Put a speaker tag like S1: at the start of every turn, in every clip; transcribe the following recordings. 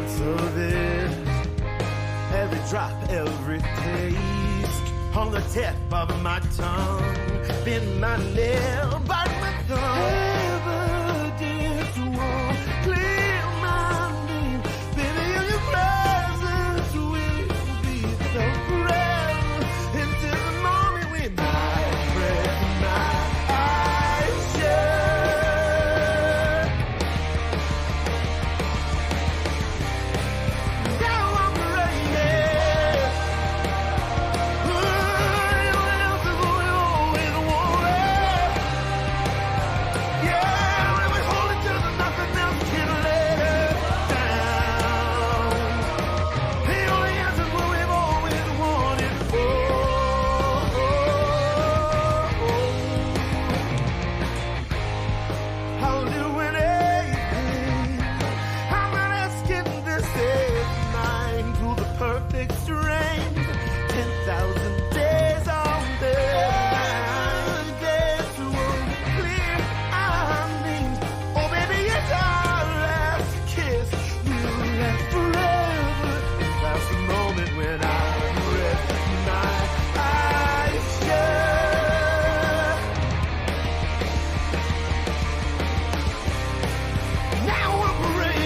S1: ounce of this, every drop, every taste, on the tip of my tongue, bend my nail, bite my thumb, evidence won't clear my name, baby, in your presence will be the forever, into the moment when I breath my eyes shut. Now I'm ready. Your answers will always want it. Yeah, when we hold it till there's nothing else can let us down. The only answers what we've always wanted for. I'll do anything. I'm not asking to save mine through the perfect strength. 10,000 days on the line. Days won't clear our names. Oh, baby, it's our last kiss. We'll last forever. That's the moment when I rest my eyes shut. Now I'm ready.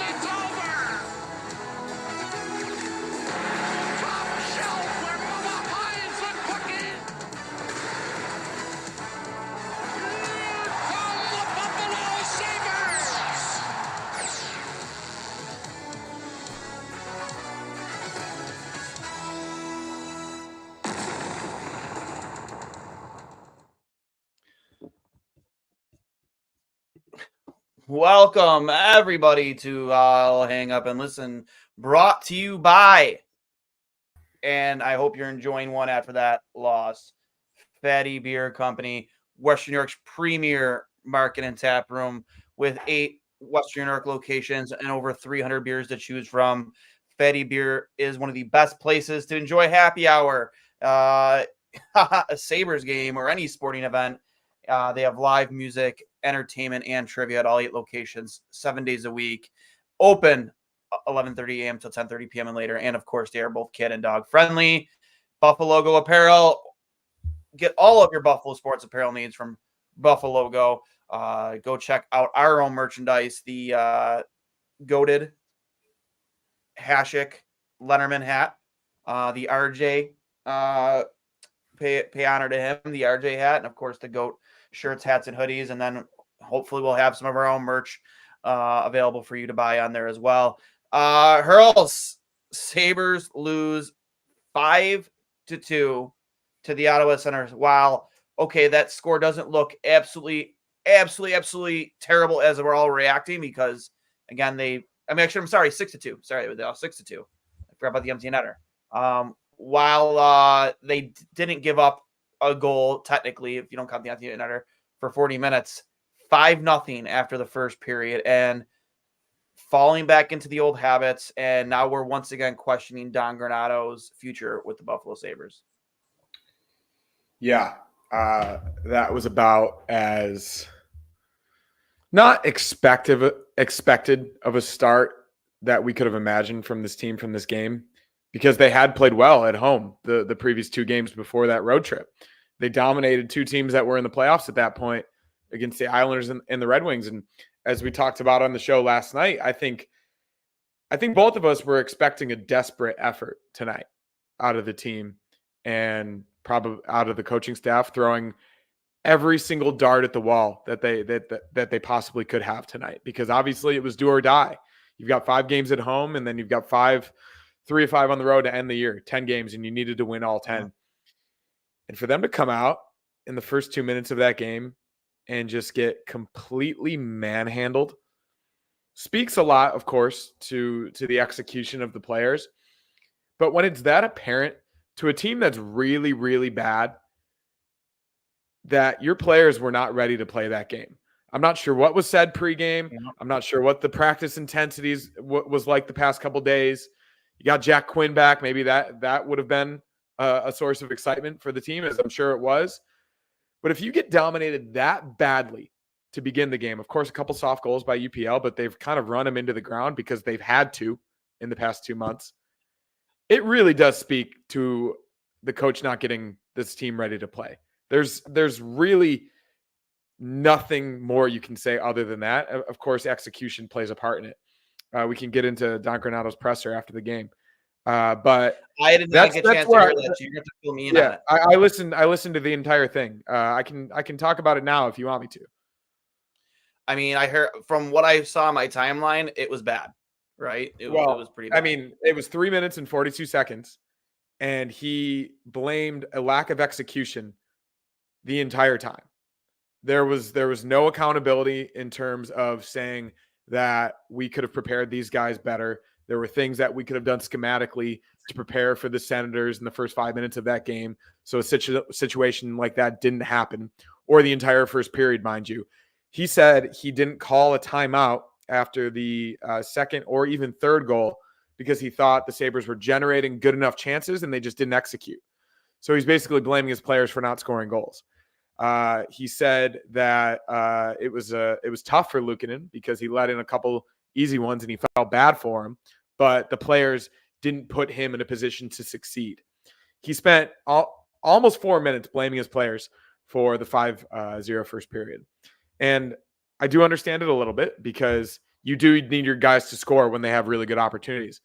S2: It's over! Top shelf where Mama hides the cookies! Here come the Buffalo Sabres!
S3: Welcome, everybody, to I'll Hang Up and Listen, brought to you by, and I hope you're enjoying one after that loss, Fatty Beer Company, Western New York's premier market and tap room with 8 Western New York locations and over 300 beers to choose from. Fatty Beer is one of the best places to enjoy happy hour, a Sabres game, or any sporting event. They have live music, entertainment, and trivia at all 8 locations, 7 days a week. Open 11:30 a.m. till 10:30 p.m. and later. And, of course, they are both kid and dog friendly. Buffalo Go apparel. Get all of your Buffalo sports apparel needs from Buffalo Go. Go check out our own merchandise, the Goated Hashik Letterman hat, the RJ, pay honor to him, the RJ hat, and, of course, the Goat shirts, hats, and hoodies. And then hopefully we'll have some of our own merch available for you to buy on there as well. Hurls, Sabres lose 5-2 to the Ottawa Senators. While, okay, that score doesn't look absolutely terrible as we're all reacting, because, again, I'm sorry, 6-2. Sorry, they lost 6-2. I forgot about the empty netter. While they didn't give up a goal, technically, if you don't count the empty netter, for 40 minutes, 5-0 after the first period, and falling back into the old habits. And now we're once again questioning Don Granato's future with the Buffalo Sabres.
S4: Yeah, that was about as not expected of a start that we could have imagined from this team, from this game, because they had played well at home the previous 2 games before that road trip. They dominated 2 teams that were in the playoffs at that point against the Islanders and the Red Wings. And as we talked about on the show last night, I think both of us were expecting a desperate effort tonight out of the team, and probably out of the coaching staff, throwing every single dart at the wall that they possibly could have tonight, because obviously it was do or die. You've got 5 games at home, and then you've got 3 or 5 on the road to end the year, 10 games, and you needed to win all 10. And for them to come out in the first 2 minutes of that game and just get completely manhandled speaks a lot, of course, to the execution of the players. But when it's that apparent to a team that's really, really bad, that your players were not ready to play that game. I'm not sure what was said pregame. I'm not sure what the practice intensities was like the past couple days. You got Jack Quinn back. Maybe that would have been a source of excitement for the team, as I'm sure it was. But if you get dominated that badly to begin the game, of course, a couple soft goals by UPL, but they've kind of run them into the ground because they've had to in the past 2 months. It really does speak to the coach not getting this team ready to play. There's really nothing more you can say other than that. Of course, execution plays a part in it. We can get into Don Granato's presser after the game. But
S3: I did not get a chance to hear that. So you're going to fill me in on it.
S4: I listened to the entire thing. I can talk about it now if you want me to.
S3: I mean, I heard from what I saw on my timeline, it was bad, right? It was pretty bad.
S4: I mean, it was 3 minutes and 42 seconds, and he blamed a lack of execution the entire time. There was no accountability in terms of saying that we could have prepared these guys better. There were things that we could have done schematically to prepare for the Senators in the first 5 minutes of that game. So a situation like that didn't happen, or the entire first period, mind you. He said he didn't call a timeout after the second or even third goal because he thought the Sabres were generating good enough chances and they just didn't execute. So he's basically blaming his players for not scoring goals. He said that it was tough for Luukkonen because he let in a couple easy ones and he felt bad for him, but the players didn't put him in a position to succeed. He spent almost 4 minutes blaming his players for the 5-0 first period. And I do understand it a little bit because you do need your guys to score when they have really good opportunities.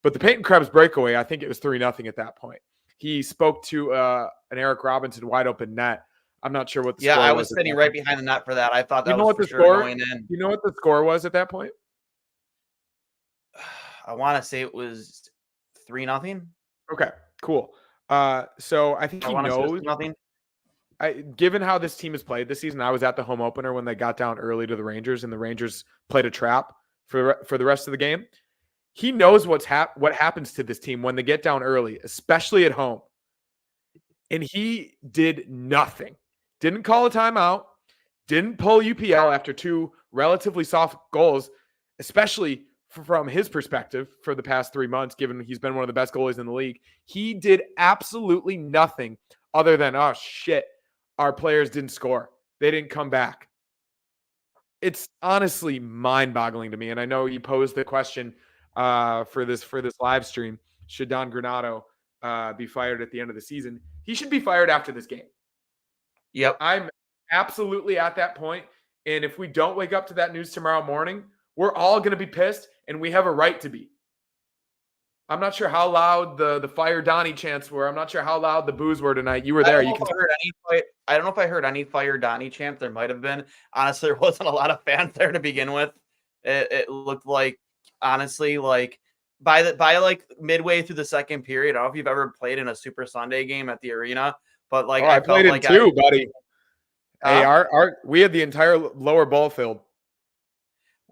S4: But the Peyton Krebs breakaway, I think it was 3-0 at that point. He spoke to an Eric Robinson wide open net. I'm not sure what the score was.
S3: Yeah, I was sitting right behind the net for that. I thought that was for sure going in.
S4: You know what the score was at that point?
S3: I want to say it was 3-0.
S4: Okay, cool. So I think he knows. Given how this team has played this season, I was at the home opener when they got down early to the Rangers, and the Rangers played a trap for the rest of the game. He knows what happens to this team when they get down early, especially at home. And he did nothing. Didn't call a timeout. Didn't pull UPL after 2 relatively soft goals, especially from his perspective for the past 3 months, given he's been one of the best goalies in the league. He did absolutely nothing other than, oh, shit, our players didn't score. They didn't come back. It's honestly mind-boggling to me. And I know you posed the question for this live stream, should Don Granato be fired at the end of the season? He should be fired after this game.
S3: Yep.
S4: I'm absolutely at that point. And if we don't wake up to that news tomorrow morning, we're all going to be pissed, and we have a right to be. I'm not sure how loud the Fire Donnie chants were. I'm not sure how loud the boos were tonight. You were there.
S3: I don't know if I heard any Fire Donnie chant. There might have been. Honestly, there wasn't a lot of fans there to begin with. It looked like, honestly, like by like midway through the second period. I don't know if you've ever played in a Super Sunday game at the arena, but like
S4: I played in two, buddy. Hey, we had the entire lower ball filled.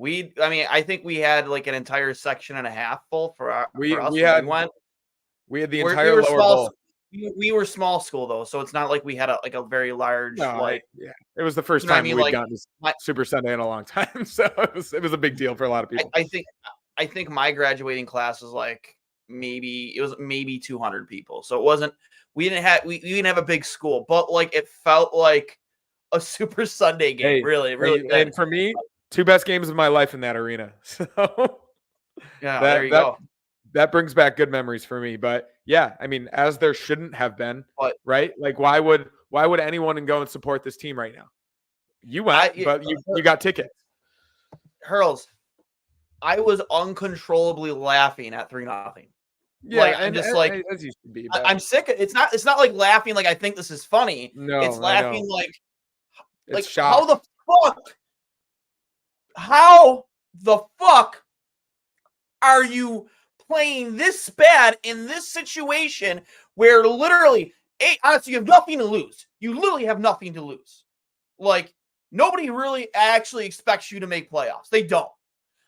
S3: I think we had like an entire section and a half full for us.
S4: We had the entire lower bowl.
S3: We were small school though, so it's not like we had a very large
S4: It was the first time we'd gotten to Super Sunday in a long time, so it was a big deal for a lot of people.
S3: I think my graduating class was like maybe 200 people, so it wasn't. We didn't have a big school, but like it felt like a Super Sunday game. Really.
S4: And for me, 2 best games of my life in that arena. So
S3: yeah, there you go.
S4: That brings back good memories for me. But yeah, I mean, as there shouldn't have been, right? Like, why would anyone go and support this team right now? You went, but you got tickets.
S3: Hurls, I was uncontrollably laughing at 3-0.
S4: Yeah,
S3: like, I'm just like,
S4: as you should be.
S3: I'm sick. It's not like laughing like I think this is funny.
S4: No,
S3: it's laughing like
S4: shock.
S3: How the fuck are you playing this bad in this situation where literally, honestly, you have nothing to lose. You literally have nothing to lose. Like, nobody really actually expects you to make playoffs. They don't.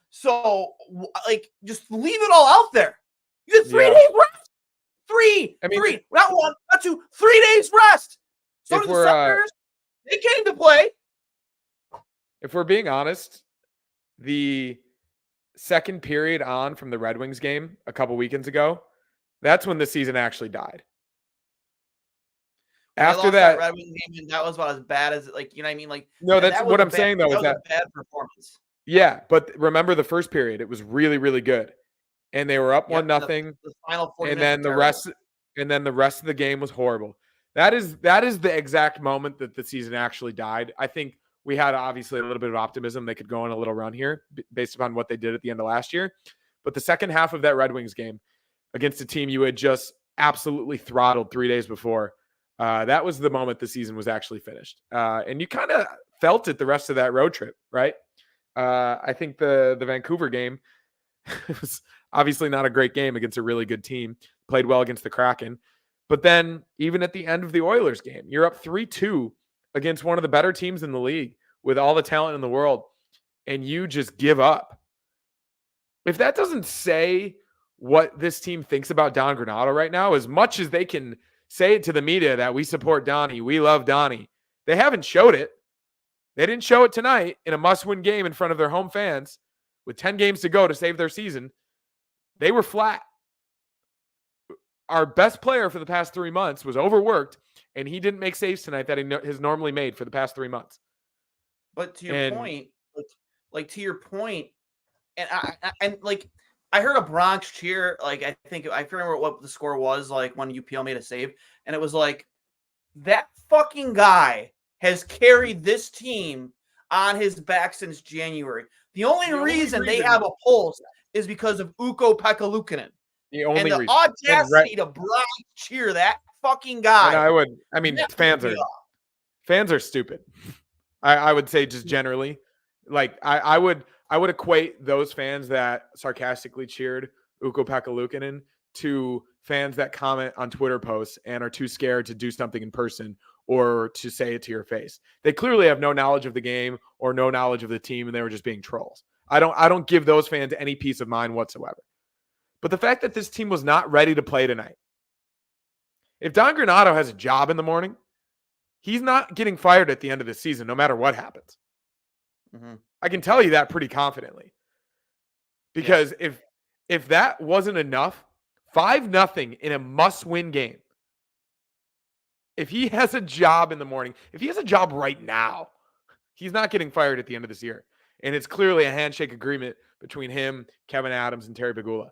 S3: So, like, just leave it all out there. You had 3 days rest. Three, not one, not two, 3 days rest. So did the Senators. They came to play.
S4: If we're being honest, the second period on from the Red Wings game a couple weekends ago, that's when the season actually died. After that
S3: Red Wings game, that was about as bad as you know what I mean?
S4: No, that's what I'm saying though.
S3: That was a bad performance.
S4: Yeah, but remember the first period, it was really, really good. And they were up 1-0.
S3: The final 40
S4: and then the rest of the game was horrible. That is the exact moment that the season actually died. I think we had obviously a little bit of optimism they could go on a little run here based upon what they did at the end of last year. But the second half of that Red Wings game against a team you had just absolutely throttled 3 days before, that was the moment the season was actually finished. And you kind of felt it the rest of that road trip, right? I think the Vancouver game was obviously not a great game against a really good team. Played well against the Kraken. But then even at the end of the Oilers game, you're up 3-2 against one of the better teams in the league with all the talent in the world, and you just give up. If that doesn't say what this team thinks about Don Granato right now, as much as they can say it to the media that we support Donnie, we love Donnie, they haven't showed it. They didn't show it tonight in a must-win game in front of their home fans with 10 games to go to save their season. They were flat. Our best player for the past 3 months was overworked, and he didn't make saves tonight that he has normally made for the past 3 months.
S3: But to your point, and I heard a Bronx cheer. I remember what the score was when UPL made a save, and it was that fucking guy has carried this team on his back since January. The only reason they have a pulse is because of Ukko Pekka-Luukkonen. The audacity to Bronx cheer that fucking guy.
S4: And fans are stupid. I would say just generally, I would equate those fans that sarcastically cheered Ukko Pekka-Luukkonen to fans that comment on Twitter posts and are too scared to do something in person or to say it to your face. They clearly have no knowledge of the game or no knowledge of the team, and they were just being trolls. I don't give those fans any peace of mind whatsoever. But the fact that this team was not ready to play tonight, if Don Granato has a job in the morning, he's not getting fired at the end of the season, no matter what happens.
S3: Mm-hmm.
S4: I can tell you that pretty confidently. Because if that wasn't enough, 5-0 in a must-win game, if he has a job in the morning, if he has a job right now, he's not getting fired at the end of this year. And it's clearly a handshake agreement between him, Kevin Adams, and Terry Pegula.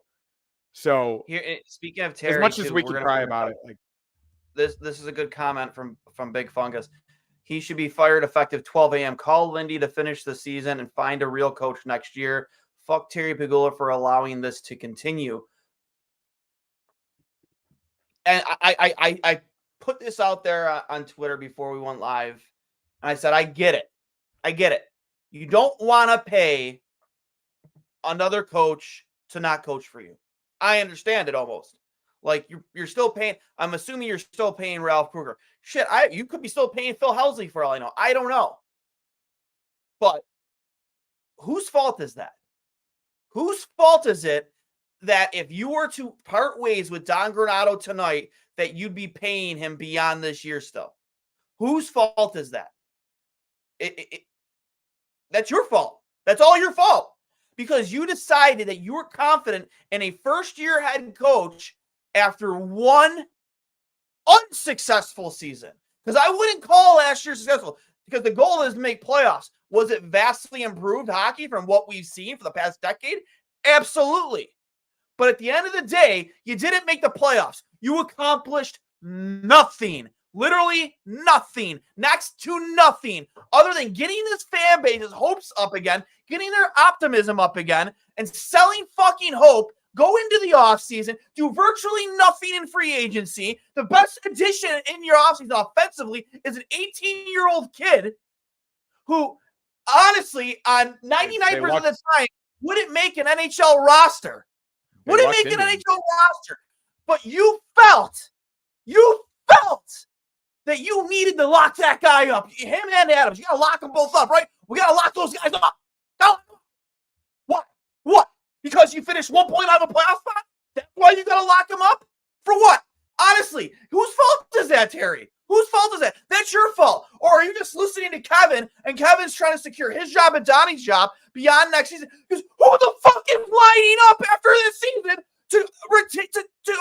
S4: So,
S3: speaking of Terry,
S4: as much as we can cry about it,
S3: this is a good comment from Big Fungus. He should be fired effective 12 a.m. Call Lindy to finish the season and find a real coach next year. Fuck Terry Pegula for allowing this to continue. And I put this out there on Twitter before we went live, and I said, I get it. You don't want to pay another coach to not coach for you. I understand it almost. You're still paying. I'm assuming you're still paying Ralph Kruger. Shit, you could be still paying Phil Housley for all I know. I don't know. But whose fault is that? Whose fault is it that if you were to part ways with Don Granato tonight, that you'd be paying him beyond this year still? Whose fault is that? That's your fault. That's all your fault. Because you decided that you were confident in a first-year head coach after one unsuccessful season. Because I wouldn't call last year successful, because the goal is to make playoffs. Was it vastly improved hockey from what we've seen for the past decade? Absolutely. But at the end of the day, you didn't make the playoffs. You accomplished nothing. Literally nothing. Next to nothing. Other than getting this fan base's hopes up again, getting their optimism up again, and selling fucking hope. Go into the offseason, do virtually nothing in free agency. The best addition in your offseason offensively is an 18-year-old kid who, honestly, on 99% of the time, wouldn't make an NHL roster. Wouldn't make an NHL roster. But you felt that you needed to lock that guy up. Him and Adams. You got to lock them both up, right? We got to lock those guys up. What? Because you finished 1 point out of a playoff spot? That's why you got to lock them up? For what? Honestly, whose fault is that, Terry? Whose fault is that? That's your fault. Or are you just listening to Kevin, and Kevin's trying to secure his job and Donnie's job beyond next season? Because who the fuck is lining up after this season to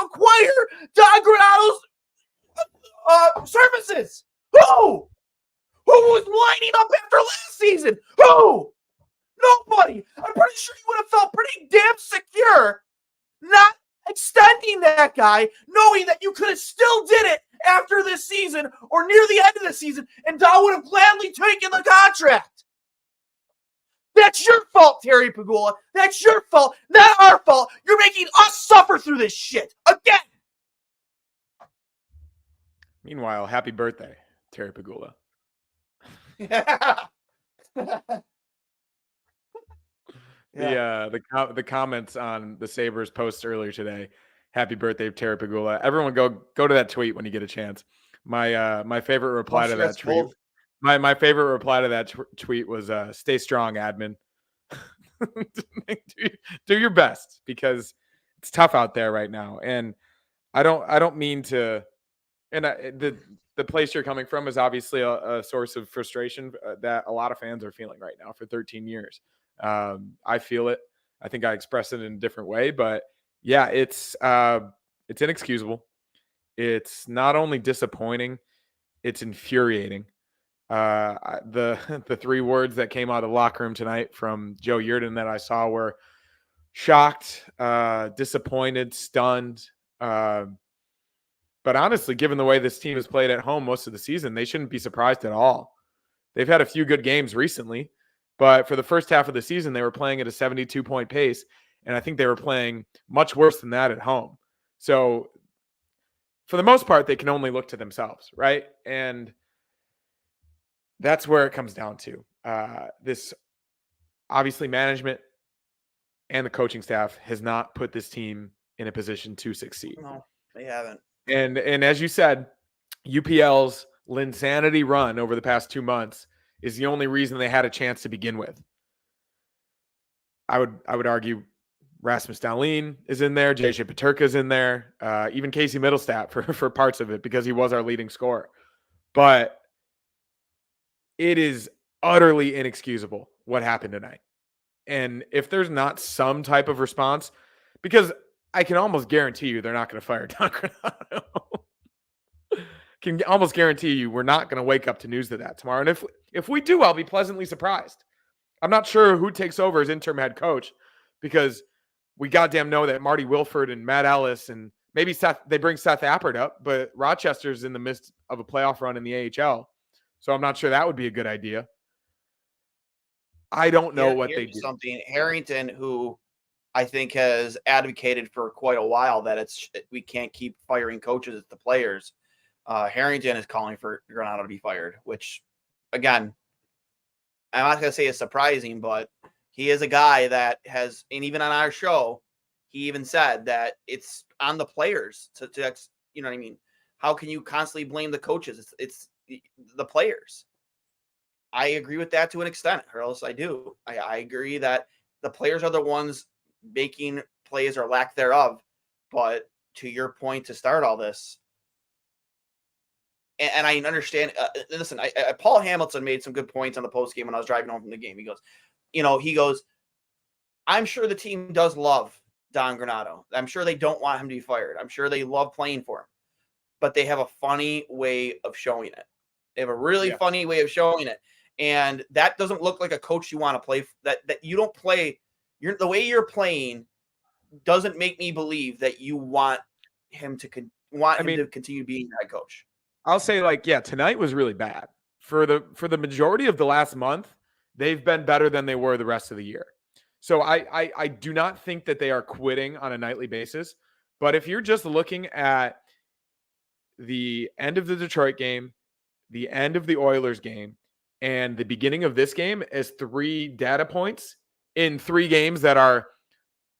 S3: acquire Don Granato's services? Who? Who was lining up after last season? Who? Nobody. I'm pretty sure you would have felt pretty damn secure not extending that guy, knowing that you could have still did it after this season or near the end of the season, and Don would have gladly taken the contract. That's your fault, Terry Pegula. That's your fault, not our fault. You're making us suffer through this shit again.
S4: Meanwhile, happy birthday, Terry Pegula.
S3: Yeah.
S4: The comments on the Sabres post earlier today. Happy birthday, Terry Pegula. Everyone go to that tweet when you get a chance. My favorite reply to that tweet. My favorite reply to that tweet was stay strong, admin. do your best, because it's tough out there right now. And I don't mean to, and the place you're coming from is obviously a source of frustration that a lot of fans are feeling right now for 13 years. I feel it. I think I expressed it in a different way, but yeah, it's inexcusable. It's not only disappointing, it's infuriating. The three words that came out of the locker room tonight from Joe Yerdon that I saw were shocked, disappointed, stunned. But honestly, given the way this team has played at home most of the season, they shouldn't be surprised at all. They've had a few good games recently, but for the first half of the season, they were playing at a 72-point pace, and I think they were playing much worse than that at home. So for the most part, they can only look to themselves, right? And that's where it comes down to. This, obviously, management and the coaching staff has not put this team in a position to succeed.
S3: No, they haven't.
S4: And as you said, UPL's Linsanity run over the past 2 months is the only reason they had a chance to begin with. I would argue Rasmus Dahlin is in there, JJ Peterka is in there, even Casey Middlestat for parts of it, because he was our leading scorer. But it is utterly inexcusable what happened tonight. And if there's not some type of response, because I can almost guarantee you they're not going to fire Don Granato. Can almost guarantee you we're not going to wake up to news of that tomorrow. And if we do, I'll be pleasantly surprised. I'm not sure who takes over as interim head coach, because we goddamn know that Marty Wilford and Matt Ellis and maybe they bring Seth Appert up, but Rochester's in the midst of a playoff run in the AHL. So I'm not sure that would be a good idea. I don't know what they do.
S3: Something Harrington, who I think has advocated for quite a while that we can't keep firing coaches, it's the players. Harrington is calling for Granato to be fired, which, again, I'm not going to say is surprising, but he is a guy that has, and even on our show, he even said that it's on the players to you know what I mean? How can you constantly blame the coaches? It's the players. I agree with that to an extent, Hurls. I do. I agree that the players are the ones making plays or lack thereof. But to your point, to start all this, and I understand. Listen, Paul Hamilton made some good points on the post game when I was driving home from the game. He goes, I'm sure the team does love Don Granato. I'm sure they don't want him to be fired. I'm sure they love playing for him, but they have a funny way of showing it. They have a really funny way of showing it. And that doesn't look like a coach you want to play. That you don't play. The way you're playing doesn't make me believe that you want him to to continue being head coach.
S4: I'll say, tonight was really bad. For the majority of the last month, they've been better than they were the rest of the year. So I do not think that they are quitting on a nightly basis. But if you're just looking at the end of the Detroit game, the end of the Oilers game, and the beginning of this game as 3 data points in 3 games that are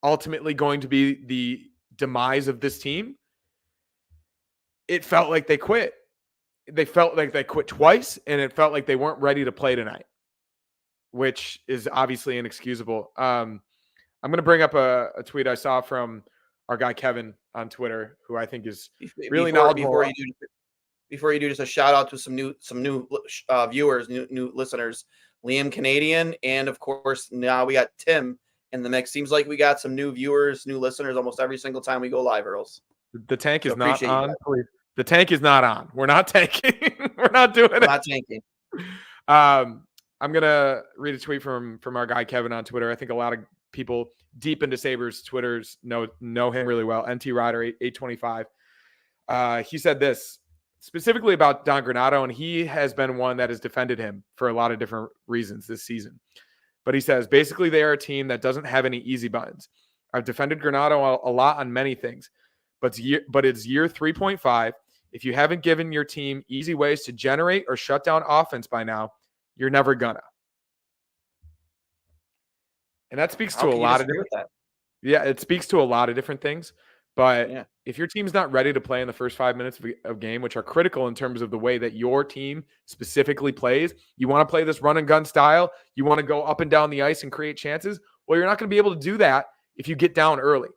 S4: ultimately going to be the demise of this team, it felt like they quit. They felt like they quit twice, and it felt like they weren't ready to play tonight, which is obviously inexcusable. I'm going to bring up a tweet I saw from our guy Kevin on Twitter, who I think is
S3: Before-
S4: really
S3: before,
S4: knowledgeable.
S3: before you do, just a shout out to some new viewers, new listeners, Liam Canadian, and of course now we got Tim in the mix. Seems like we got some new viewers, new listeners almost every single time we go live, Earls.
S4: The tank is
S3: So
S4: not
S3: appreciate you
S4: on.
S3: guys.
S4: Please. The tank is not on. We're not tanking. We're not doing
S3: I'm
S4: it.
S3: not tanking.
S4: I'm gonna read a tweet from our guy Kevin on Twitter. I think a lot of people deep into Sabres Twitters know him really well. NT Rider 825. He said this specifically about Don Granato, and he has been one that has defended him for a lot of different reasons this season. But he says basically they are a team that doesn't have any easy buttons. I've defended Granato a lot on many things, but it's year 3.5. If you haven't given your team easy ways to generate or shut down offense by now, you're never gonna. And that speaks to a lot of different. Yeah, it speaks to a lot of different things. But if your team's not ready to play in the first 5 minutes of game, which are critical in terms of the way that your team specifically plays, you want to play this run and gun style, you want to go up and down the ice and create chances, well, you're not going to be able to do that if you get down early.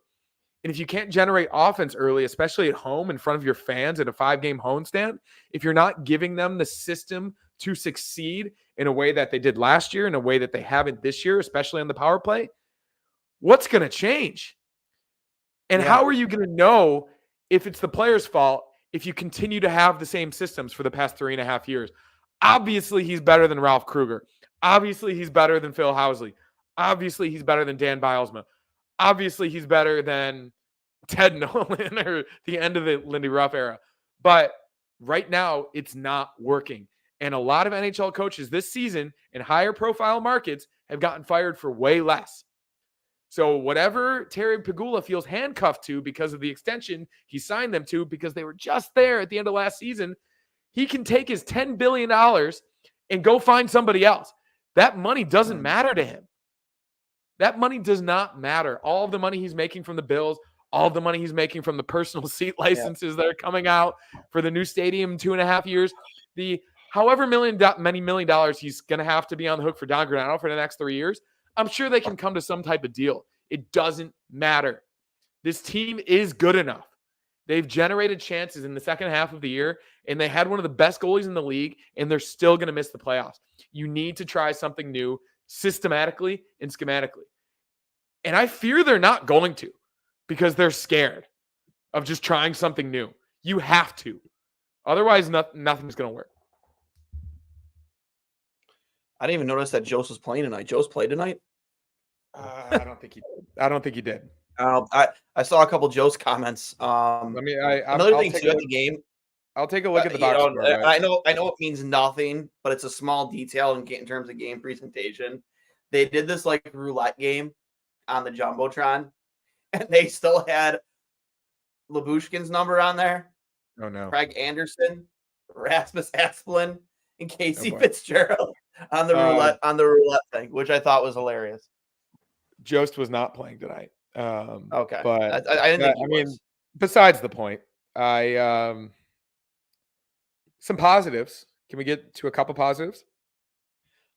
S4: And if you can't generate offense early, especially at home in front of your fans at a 5-game homestand, if you're not giving them the system to succeed in a way that they did last year, in a way that they haven't this year, especially on the power play, what's going to change? And how are you going to know if it's the player's fault if you continue to have the same systems for the past 3.5 years? Obviously, he's better than Ralph Kruger. Obviously, he's better than Phil Housley. Obviously, he's better than Dan Bilesma. Obviously, he's better than Ted Nolan or the end of the Lindy Ruff era. But right now, it's not working. And a lot of NHL coaches this season in higher profile markets have gotten fired for way less. So whatever Terry Pegula feels handcuffed to because of the extension he signed them to because they were just there at the end of last season, he can take his $10 billion and go find somebody else. That money doesn't matter to him. That money does not matter. All of the money he's making from the Bills, all of the money he's making from the personal seat licenses that are coming out for the new stadium in 2.5 years, the however many million dollars he's going to have to be on the hook for Don Granato for the next 3 years, I'm sure they can come to some type of deal. It doesn't matter. This team is good enough. They've generated chances in the second half of the year, and they had one of the best goalies in the league, and they're still going to miss the playoffs. You need to try something new systematically and schematically. And I fear they're not going to because they're scared of just trying something new. You have to. Otherwise, nothing's going to work.
S3: I didn't even notice that Joe's was playing tonight. Joe's played tonight?
S4: I don't think he did. I don't think he did.
S3: I saw a couple of Joe's comments. Another thing too at the game.
S4: I'll take a look at the box score.
S3: I know it means nothing, but it's a small detail in terms of game presentation. They did this like roulette game on the Jumbotron, and they still had Labushkin's number on there.
S4: Oh no.
S3: Craig Anderson, Rasmus Asplund, and Casey Fitzgerald on the roulette thing, which I thought was hilarious.
S4: Jost was not playing tonight.
S3: Okay,
S4: but
S3: I didn't think he was.
S4: mean, besides the point, some positives. Can we get to a couple positives?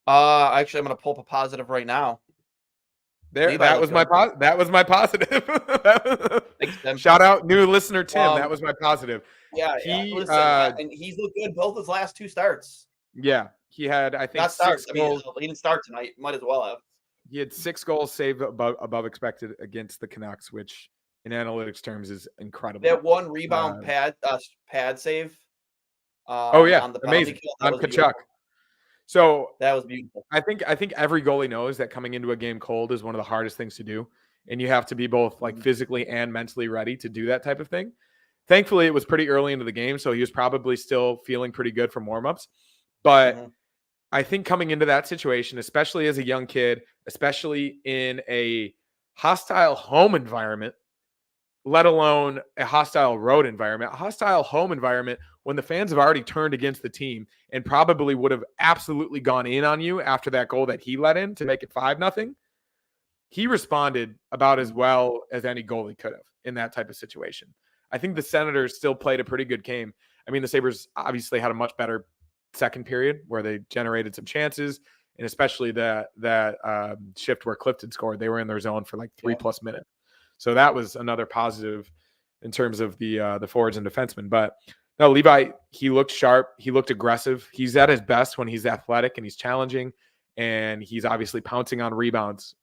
S3: Actually, I'm going to pull up a positive right now.
S4: That was my positive.
S3: Thanks,
S4: Shout out new listener Tim. That was my positive.
S3: Yeah, and he's looked good both his last 2 starts.
S4: Yeah, he had I think
S3: Not starts.
S4: 6 goals.
S3: He didn't start tonight. Might as well have.
S4: He had 6 goals saved above expected against the Canucks, which in analytics terms is incredible.
S3: That one rebound pad save.
S4: On the amazing on Kachuk. Beautiful. So
S3: that was beautiful.
S4: I think every goalie knows that coming into a game cold is one of the hardest things to do, and you have to be both like physically and mentally ready to do that type of thing. Thankfully, it was pretty early into the game, so he was probably still feeling pretty good from warmups. But I think coming into that situation, especially as a young kid, especially in a hostile home environment, let alone a hostile road environment, a hostile home environment when the fans have already turned against the team and probably would have absolutely gone in on you after that goal that he let in to make it 5-0. He responded about as well as any goalie could have in that type of situation. I think the Senators still played a pretty good game. I mean, the Sabres obviously had a much better second period where they generated some chances, and especially that shift where Clifton scored, they were in their zone for like 3+ minutes. So that was another positive in terms of the forwards and defensemen. But no, Levi, he looked sharp. He looked aggressive. He's at his best when he's athletic and he's challenging, and he's obviously pouncing on rebounds.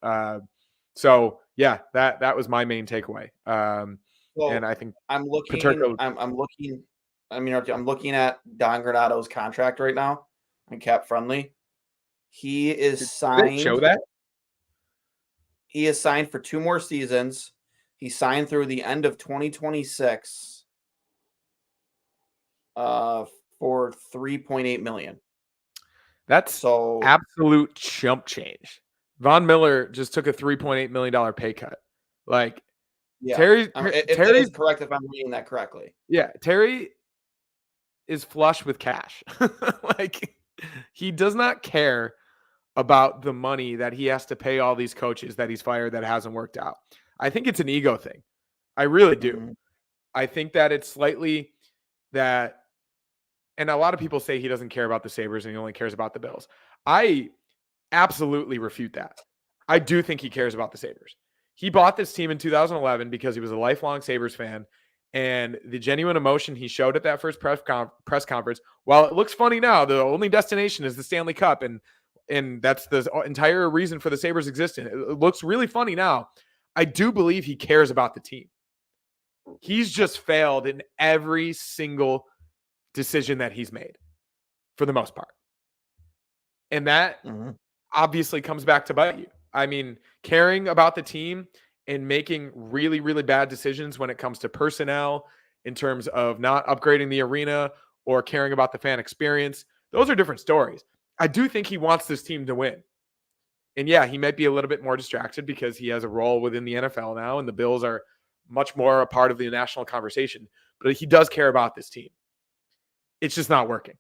S4: So yeah, that was my main takeaway. And I think
S3: I'm looking.
S4: Paterno,
S3: I'm looking. I mean, I'm looking at Don Granato's contract right now on Cap Friendly. He is signed.
S4: show that.
S3: He is signed for 2 more seasons. He signed through the end of 2026 for $3.8 million.
S4: That's
S3: so
S4: absolute chump change. Von Miller just took a $3.8 million pay cut. Like,
S3: yeah,
S4: Terry's
S3: Terry's correct if I'm reading that correctly.
S4: Yeah, Terry is flush with cash. Like, he does not care about the money that he has to pay all these coaches that he's fired that hasn't worked out. I think it's an ego thing. I really do.
S3: Mm-hmm.
S4: I think that it's slightly that, and a lot of people say he doesn't care about the Sabres and he only cares about the Bills. I absolutely refute that. I do think he cares about the Sabres. He bought this team in 2011 because he was a lifelong Sabres fan, and the genuine emotion he showed at that first press conference, while it looks funny now, the only destination is the Stanley Cup, and that's the entire reason for the Sabres' existence. It looks really funny now. I do believe he cares about the team. He's just failed in every single decision that he's made, for the most part. And that obviously comes back to bite you. I mean, caring about the team and making really, really bad decisions when it comes to personnel, in terms of not upgrading the arena or caring about the fan experience, those are different stories. I do think he wants this team to win. And yeah, he might be a little bit more distracted because he has a role within the NFL now, and the Bills are much more a part of the national conversation. But he does care about this team. It's just not working.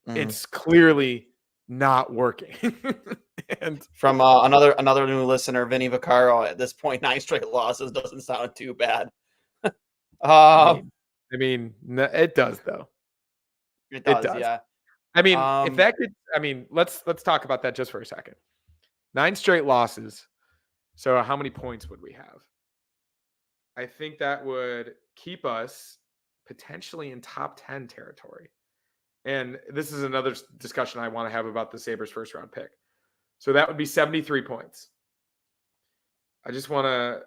S4: It's clearly not working. And
S3: from another new listener, Vinny Vaccaro, at this point, 9 straight losses doesn't sound too bad.
S4: I mean, it does though.
S3: It does, yeah.
S4: I mean, if that could, I mean, let's talk about that just for a second. 9 straight losses. So how many points would we have? I think that would keep us potentially in top 10 territory. And this is another discussion I want to have about the Sabres first round pick. So that would be 73 points. I just want to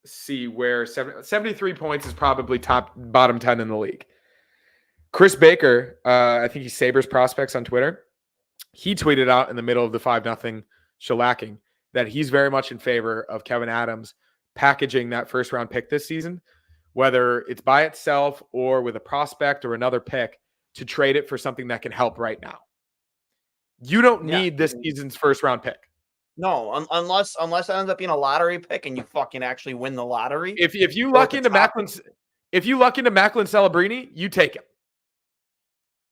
S4: see where 73 points is probably bottom 10 in the league. Chris Baker, I think he's Sabres Prospects on Twitter. He tweeted out in the middle of the 5-0 shellacking that he's very much in favor of Kevin Adams packaging that first round pick this season, whether it's by itself or with a prospect or another pick, to trade it for something that can help right now. You don't need this season's first round pick.
S3: No, unless it ends up being a lottery pick and you fucking actually win the lottery.
S4: If you luck into Macklin Celebrini, you take him.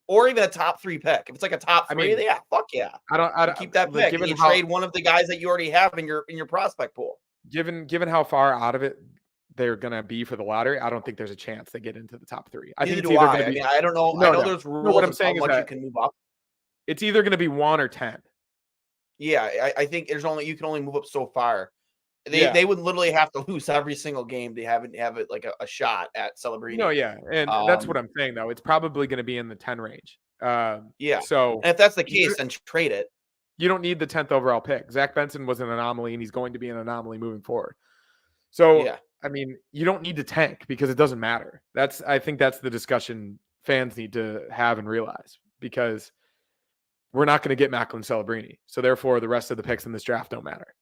S3: Or even a top 3 pick. If it's like a top 3, yeah, fuck yeah.
S4: I don't
S3: keep that pick. And you trade one of the guys that you already have in your prospect pool.
S4: Given how far out of it they're gonna be for the lottery, I don't think there's a chance they get into the top 3. I think it's either gonna be.
S3: I don't know. I know there's rules.
S4: What I'm saying is that
S3: you can move up.
S4: It's either gonna be 1 or 10.
S3: Yeah, I think you can only move up so far. They would literally have to lose every single game to have it like a shot at Celebrini.
S4: No, yeah, and that's what I'm saying though. It's probably going to be in the 10 range.
S3: Yeah.
S4: So
S3: and if that's the case, then trade it.
S4: You don't need the 10th overall pick. Zach Benson was an anomaly, and he's going to be an anomaly moving forward. So yeah. I mean, you don't need to tank because it doesn't matter. I think that's the discussion fans need to have and realize, because we're not going to get Macklin Celebrini. So therefore, the rest of the picks in this draft don't matter.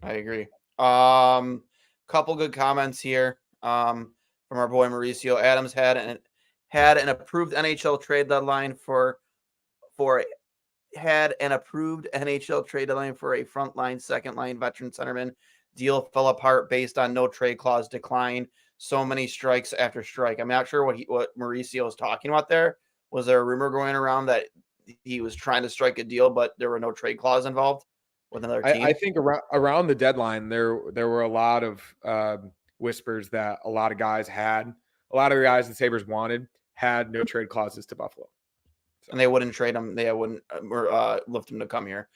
S3: I agree. Couple good comments here from our boy Mauricio. Adams had an approved NHL trade deadline for a frontline, second line veteran centerman. Deal fell apart based on no trade clause decline. So many strikes after strike. I'm not sure what Mauricio was talking about there. Was there a rumor going around that he was trying to strike a deal, but there were no trade clause involved with another team?
S4: I think around the deadline, there were a lot of whispers that a lot of the guys the Sabres wanted had no trade clauses to Buffalo.
S3: So. And they wouldn't trade him. They wouldn't lift him to come here.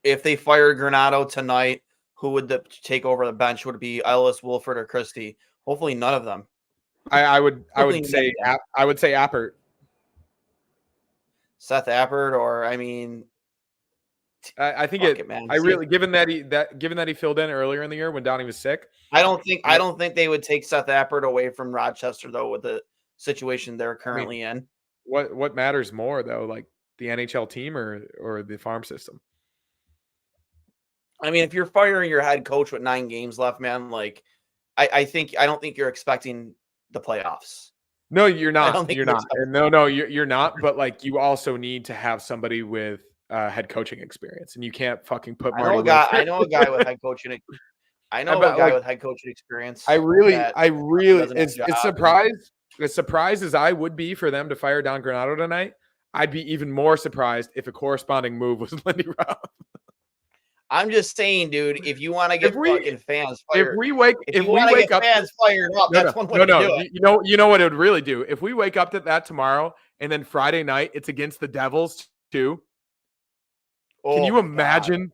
S3: If they fire Granato tonight, who would take over the bench? Would it be Ellis, Wolford, or Christie? Hopefully, none of them.
S4: I would
S3: Hopefully
S4: say
S3: none of them.
S4: I would say Appert.
S3: Seth Appert, or I mean,
S4: I think
S3: fuck it, man.
S4: I really given that he filled in earlier in the year when Donnie was sick.
S3: I don't think they would take Seth Appert away from Rochester though, with the situation they're currently in.
S4: What matters more though, like the NHL team or the farm system?
S3: I mean, if you're firing your head coach with 9 games left, man, like I don't think you're expecting the playoffs.
S4: No, you're not.
S3: You're
S4: not. No, you're not. But like, you also need to have somebody with head coaching experience, and you can't fucking put.
S3: I know a guy with head coaching. I know a guy with head coaching experience.
S4: I really, as surprised as I would be for them to fire Don Granato tonight, I'd be even more surprised if a corresponding move was Lindy Ruff.
S3: I'm just saying, dude, if you want to get fucking fans fired,
S4: if we wake up
S3: fans fired up, that's one way to do it.
S4: You know what it would really do? If we wake up to that tomorrow and then Friday night it's against the Devils too. Can you imagine?
S3: God.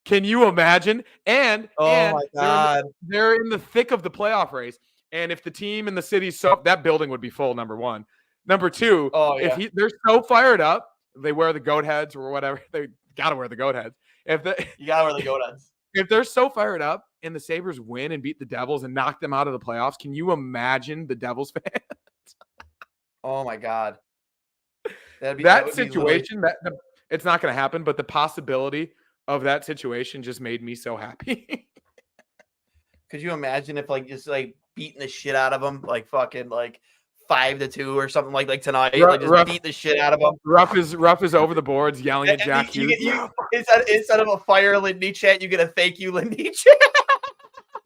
S4: Can you imagine? And
S3: my God,
S4: they're in the thick of the playoff race. And if the team in the city, that building would be full. Number one. Number two, if they're so fired up, they wear the goat heads or whatever. They gotta wear the goat heads.
S3: You gotta wear the goat heads.
S4: If they're so fired up and the Sabres win and beat the Devils and knock them out of the playoffs, can you imagine the Devils fans?
S3: Oh my God.
S4: That situation, it's not going to happen, but the possibility of that situation just made me so happy.
S3: Could you imagine if just beating the shit out of them, fucking 5-2 or something like tonight, beat the shit out of them.
S4: Ruff is over the boards yelling at Jack Hughes.
S3: Instead of a fire Lindy chant, you get a thank you Lindy chant.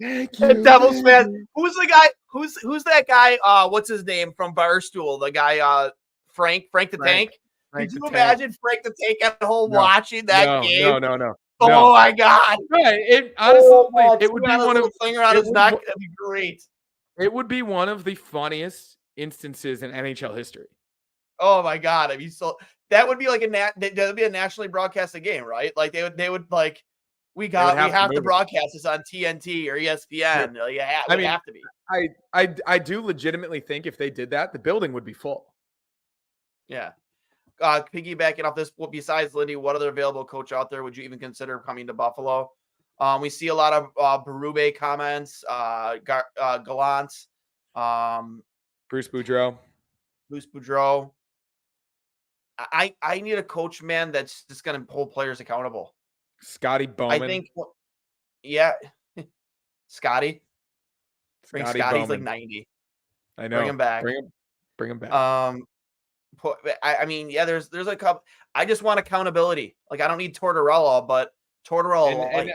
S3: Thank you. Devils fan. Who's the guy? Who's that guy? What's his name from Barstool? The guy, Frank the Tank. Could you imagine Frank the Tank at home watching that game?
S4: No.
S3: Oh my God!
S4: Right. It would be one of
S3: finger on his neck. That'd be great.
S4: It would be one of the funniest instances in NHL history.
S3: Oh my God! I mean, so that would be that would be a nationally broadcasted game, right? They would we have to broadcast this on TNT or ESPN.
S4: Yeah.
S3: It have to be.
S4: I do legitimately think if they did that, the building would be full.
S3: Yeah. Piggybacking off this, besides Lindy, what other available coach out there would you even consider coming to Buffalo? We see a lot of Berube comments, Gallant,
S4: Bruce Boudreau.
S3: I need a coach, man, that's just going to hold players accountable.
S4: Scotty Bowman.
S3: I think, Scotty. Scotty's
S4: Bowman.
S3: 90.
S4: I know.
S3: Bring him back.
S4: Bring him back.
S3: I mean, there's a couple. I just want accountability. I don't need Tortorella, but Tortorella.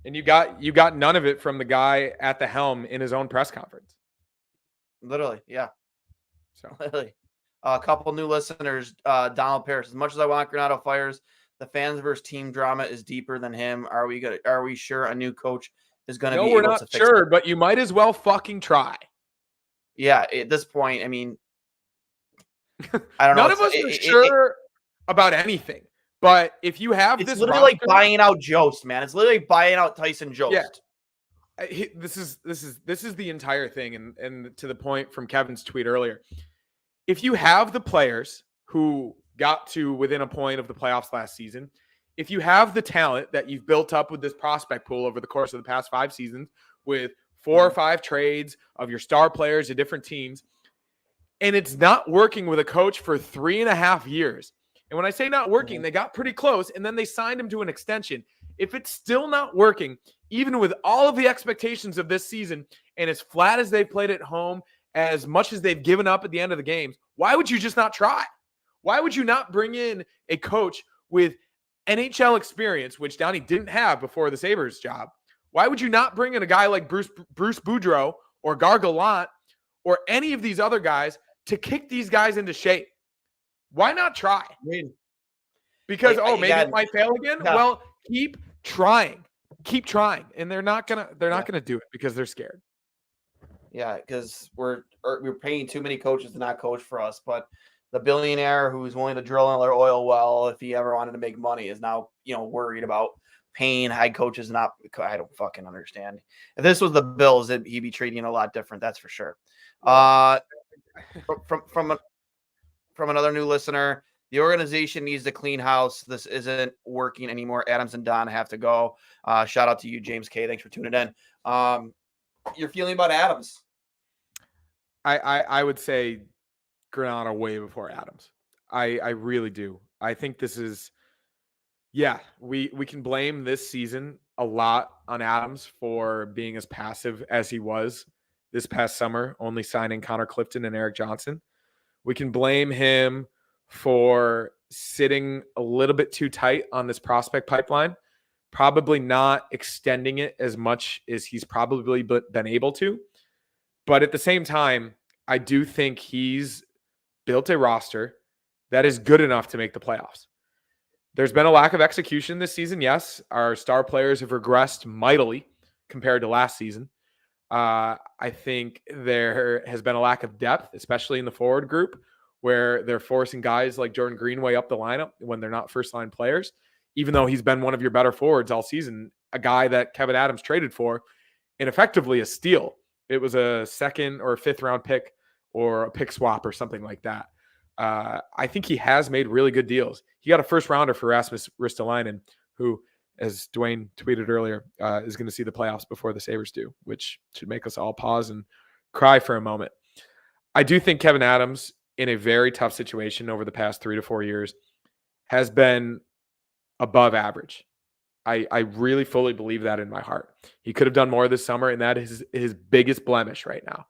S4: And you got none of it from the guy at the helm in his own press conference.
S3: Literally, yeah.
S4: So
S3: literally, a couple new listeners. Donald Parrish. As much as I want Granato fires, the fans versus team drama is deeper than him. Are we sure a new coach is going to be?
S4: No, we're not sure, but you might as well fucking try.
S3: Yeah, at this point, I mean. I don't know.
S4: None of us are sure about anything, but if you have
S3: it's
S4: this,
S3: literally like buying out Jost, man. It's literally buying out Tyson Jost.
S4: Yeah. This is the entire thing, and to the point from Kevin's tweet earlier. If you have the players who got to within a point of the playoffs last season, if you have the talent that you've built up with this prospect pool over the course of the past 5 seasons, with 4 or 5 trades of your star players to different teams. And it's not working with a coach for 3.5 years. And when I say not working, they got pretty close, and then they signed him to an extension. If it's still not working, even with all of the expectations of this season, and as flat as they've played at home, as much as they've given up at the end of the games, why would you just not try? Why would you not bring in a coach with NHL experience, which Donnie didn't have before the Sabres job? Why would you not bring in a guy like Bruce Boudreau or Gargalant or any of these other guys to kick these guys into shape? Why not try? Because maybe it might fail again. No. Well, keep trying, and they're not gonna do it because they're scared.
S3: Yeah, because we're paying too many coaches to not coach for us. But the billionaire who's willing to drill another oil well if he ever wanted to make money is now worried about paying head coaches not. I don't fucking understand. If this was the Bills, he'd be treating it a lot different. That's for sure. From another new listener, the organization needs to clean house. This isn't working anymore. Adams and Don have to go. Shout out to you, James K. Thanks for tuning in. Your feeling about Adams?
S4: I would say Granato way before Adams. I really do. I think this is, we can blame this season a lot on Adams for being as passive as he was this past summer, only signing Connor Clifton and Eric Johnson. We can blame him for sitting a little bit too tight on this prospect pipeline, probably not extending it as much as he's probably been able to. But at the same time, I do think he's built a roster that is good enough to make the playoffs. There's been a lack of execution this season. Yes, our star players have regressed mightily compared to last season. I think there has been a lack of depth, especially in the forward group, where they're forcing guys like Jordan Greenway up the lineup when they're not first-line players, even though he's been one of your better forwards all season, a guy that Kevin Adams traded for, and effectively a steal. It was a second or fifth-round pick or a pick swap or something like that. I think he has made really good deals. He got a first-rounder for Rasmus Ristolainen, who, as Duane tweeted earlier, is going to see the playoffs before the Sabres do, which should make us all pause and cry for a moment. I do think Kevin Adams, in a very tough situation over the past 3 to 4 years, has been above average. I really fully believe that in my heart. He could have done more this summer, and that is his biggest blemish right now.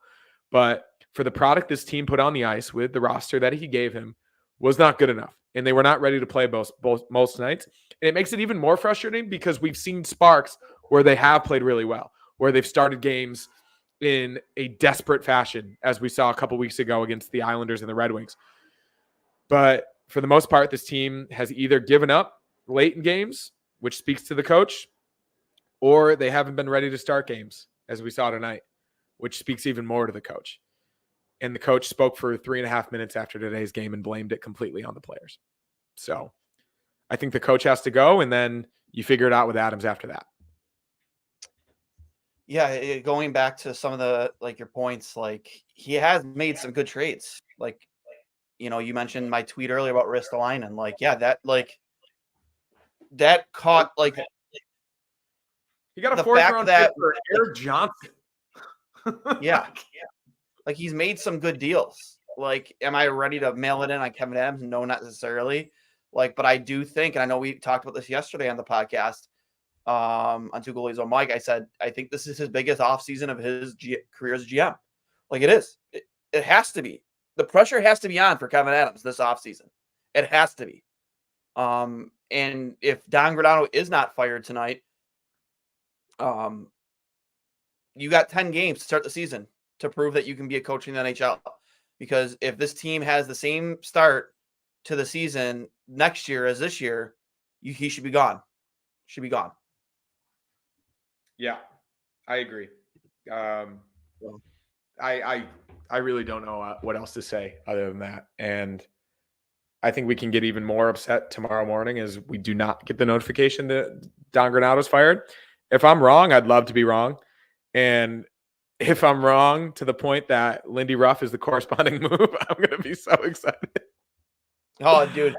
S4: But for the product this team put on the ice with the roster that he gave him was not good enough, and they were not ready to play most nights. And it makes it even more frustrating because we've seen sparks where they have played really well, where they've started games in a desperate fashion, as we saw a couple weeks ago against the Islanders and the Red Wings. But for the most part, this team has either given up late in games, which speaks to the coach, or they haven't been ready to start games, as we saw tonight, which speaks even more to the coach. And the coach spoke for 3.5 minutes after today's game and blamed it completely on the players. So I think the coach has to go, and then you figure it out with Adams after that.
S3: Yeah, going back to some of the, your points, he has made some good trades. You mentioned my tweet earlier about Ristolainen. That caught,
S4: he got a fourth-round pick for Eric Johnson.
S3: Yeah. He's made some good deals. Am I ready to mail it in on Kevin Adams? No, not necessarily. But I do think, and I know we talked about this yesterday on the podcast, on Two Goalies on Mike, I said, I think this is his biggest offseason of his career as GM. It is. It has to be. The pressure has to be on for Kevin Adams this offseason. It has to be. And if Don Granato is not fired tonight, you got 10 games to start the season to prove that you can be a coach in the NHL. Because if this team has the same start to the season next year as this year, he should be gone. Should be gone.
S4: Yeah, I agree. I really don't know what else to say other than that. And I think we can get even more upset tomorrow morning as we do not get the notification that Don Granato's fired. If I'm wrong, I'd love to be wrong. And if I'm wrong to the point that Lindy Ruff is the corresponding move, I'm going to be so excited.
S3: Oh, dude.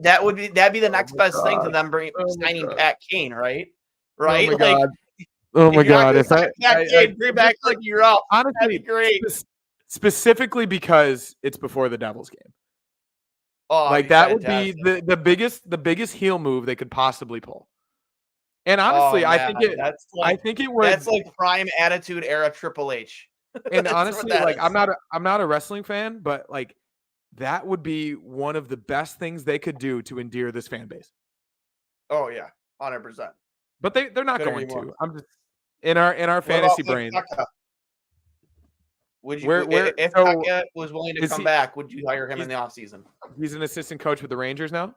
S3: That'd be the next best thing to them signing Pat Kane, right? Right?
S4: Oh my God. Oh my God!
S3: If Pat Kane, bring back you're up.
S4: Honestly,
S3: that'd be great.
S4: Specifically because it's before the Devils game.
S3: Oh,
S4: that would be the biggest heel move they could possibly pull. And honestly, I think it would.
S3: That's prime attitude era Triple H.
S4: And honestly, I'm not a wrestling fan, but that would be one of the best things they could do to endear this fan base.
S3: Oh yeah, 100%.
S4: But they're not going to. I'm just in our fantasy brain.
S3: Would you, if Kaka was willing to come back, would you hire him in the offseason?
S4: He's an assistant coach with the Rangers now?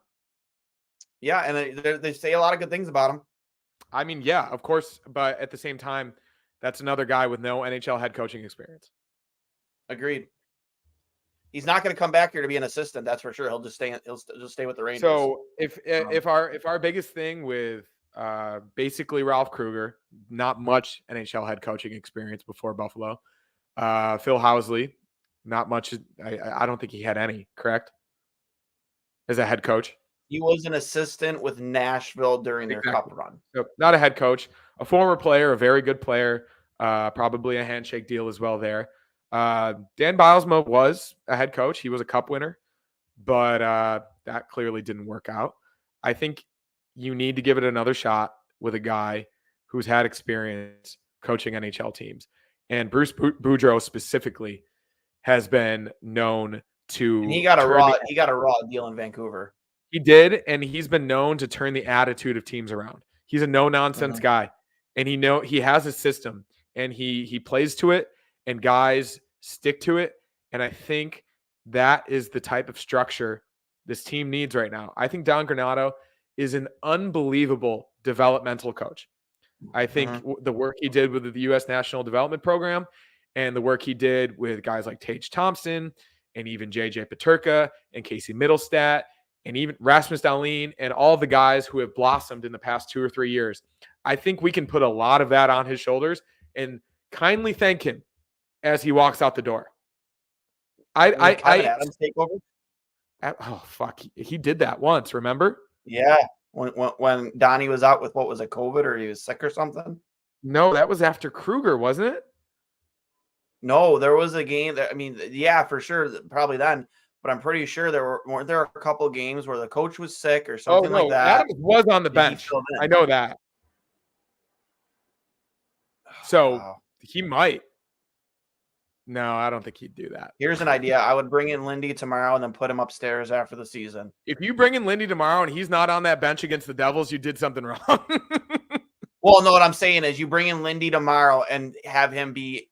S3: Yeah, and they say a lot of good things about him.
S4: I mean, yeah, of course. But at the same time, that's another guy with no NHL head coaching experience.
S3: Agreed. He's not going to come back here to be an assistant. That's for sure. He'll just stay with the Rangers.
S4: So if our biggest thing with Basically Ralph Kruger, not much NHL head coaching experience before Buffalo. Phil Housley, not much. I don't think he had any, correct? As a head coach.
S3: He was an assistant with Nashville during their cup run.
S4: So not a head coach, a former player, a very good player, probably a handshake deal as well there. Dan Bilesma was a head coach. He was a cup winner, but that clearly didn't work out. I think you need to give it another shot with a guy who's had experience coaching NHL teams. And Bruce Boudreau specifically has been known to.
S3: And he got a raw deal in Vancouver.
S4: He did, and he's been known to turn the attitude of teams around. He's a no-nonsense guy, and he has a system, and he plays to it, and guys stick to it. And I think that is the type of structure this team needs right now. I think Don Granato is an unbelievable developmental coach. I think the work he did with the U.S. National Development Program and the work he did with guys like Tage Thompson and even J.J. Peterka and Casey Middlestat and even Rasmus Dahlin and all the guys who have blossomed in the past 2 or 3 years. I think we can put a lot of that on his shoulders and kindly thank him as he walks out the door.
S3: Adams take over?
S4: Oh, fuck. He did that once, remember?
S3: Yeah. When Donnie was out with, what was it, COVID, or he was sick or something?
S4: No, that was after Kruger, wasn't it?
S3: No, there was a game that, I mean, yeah, for sure, probably then. But I'm pretty sure weren't there a couple of games where the coach was sick or something like that.
S4: Adams was on the bench. I know that. So he might. No, I don't think he'd do that.
S3: Here's an idea. I would bring in Lindy tomorrow and then put him upstairs after the season.
S4: If you bring in Lindy tomorrow and he's not on that bench against the Devils, you did something wrong.
S3: Well, no, what I'm saying is you bring in Lindy tomorrow and have him be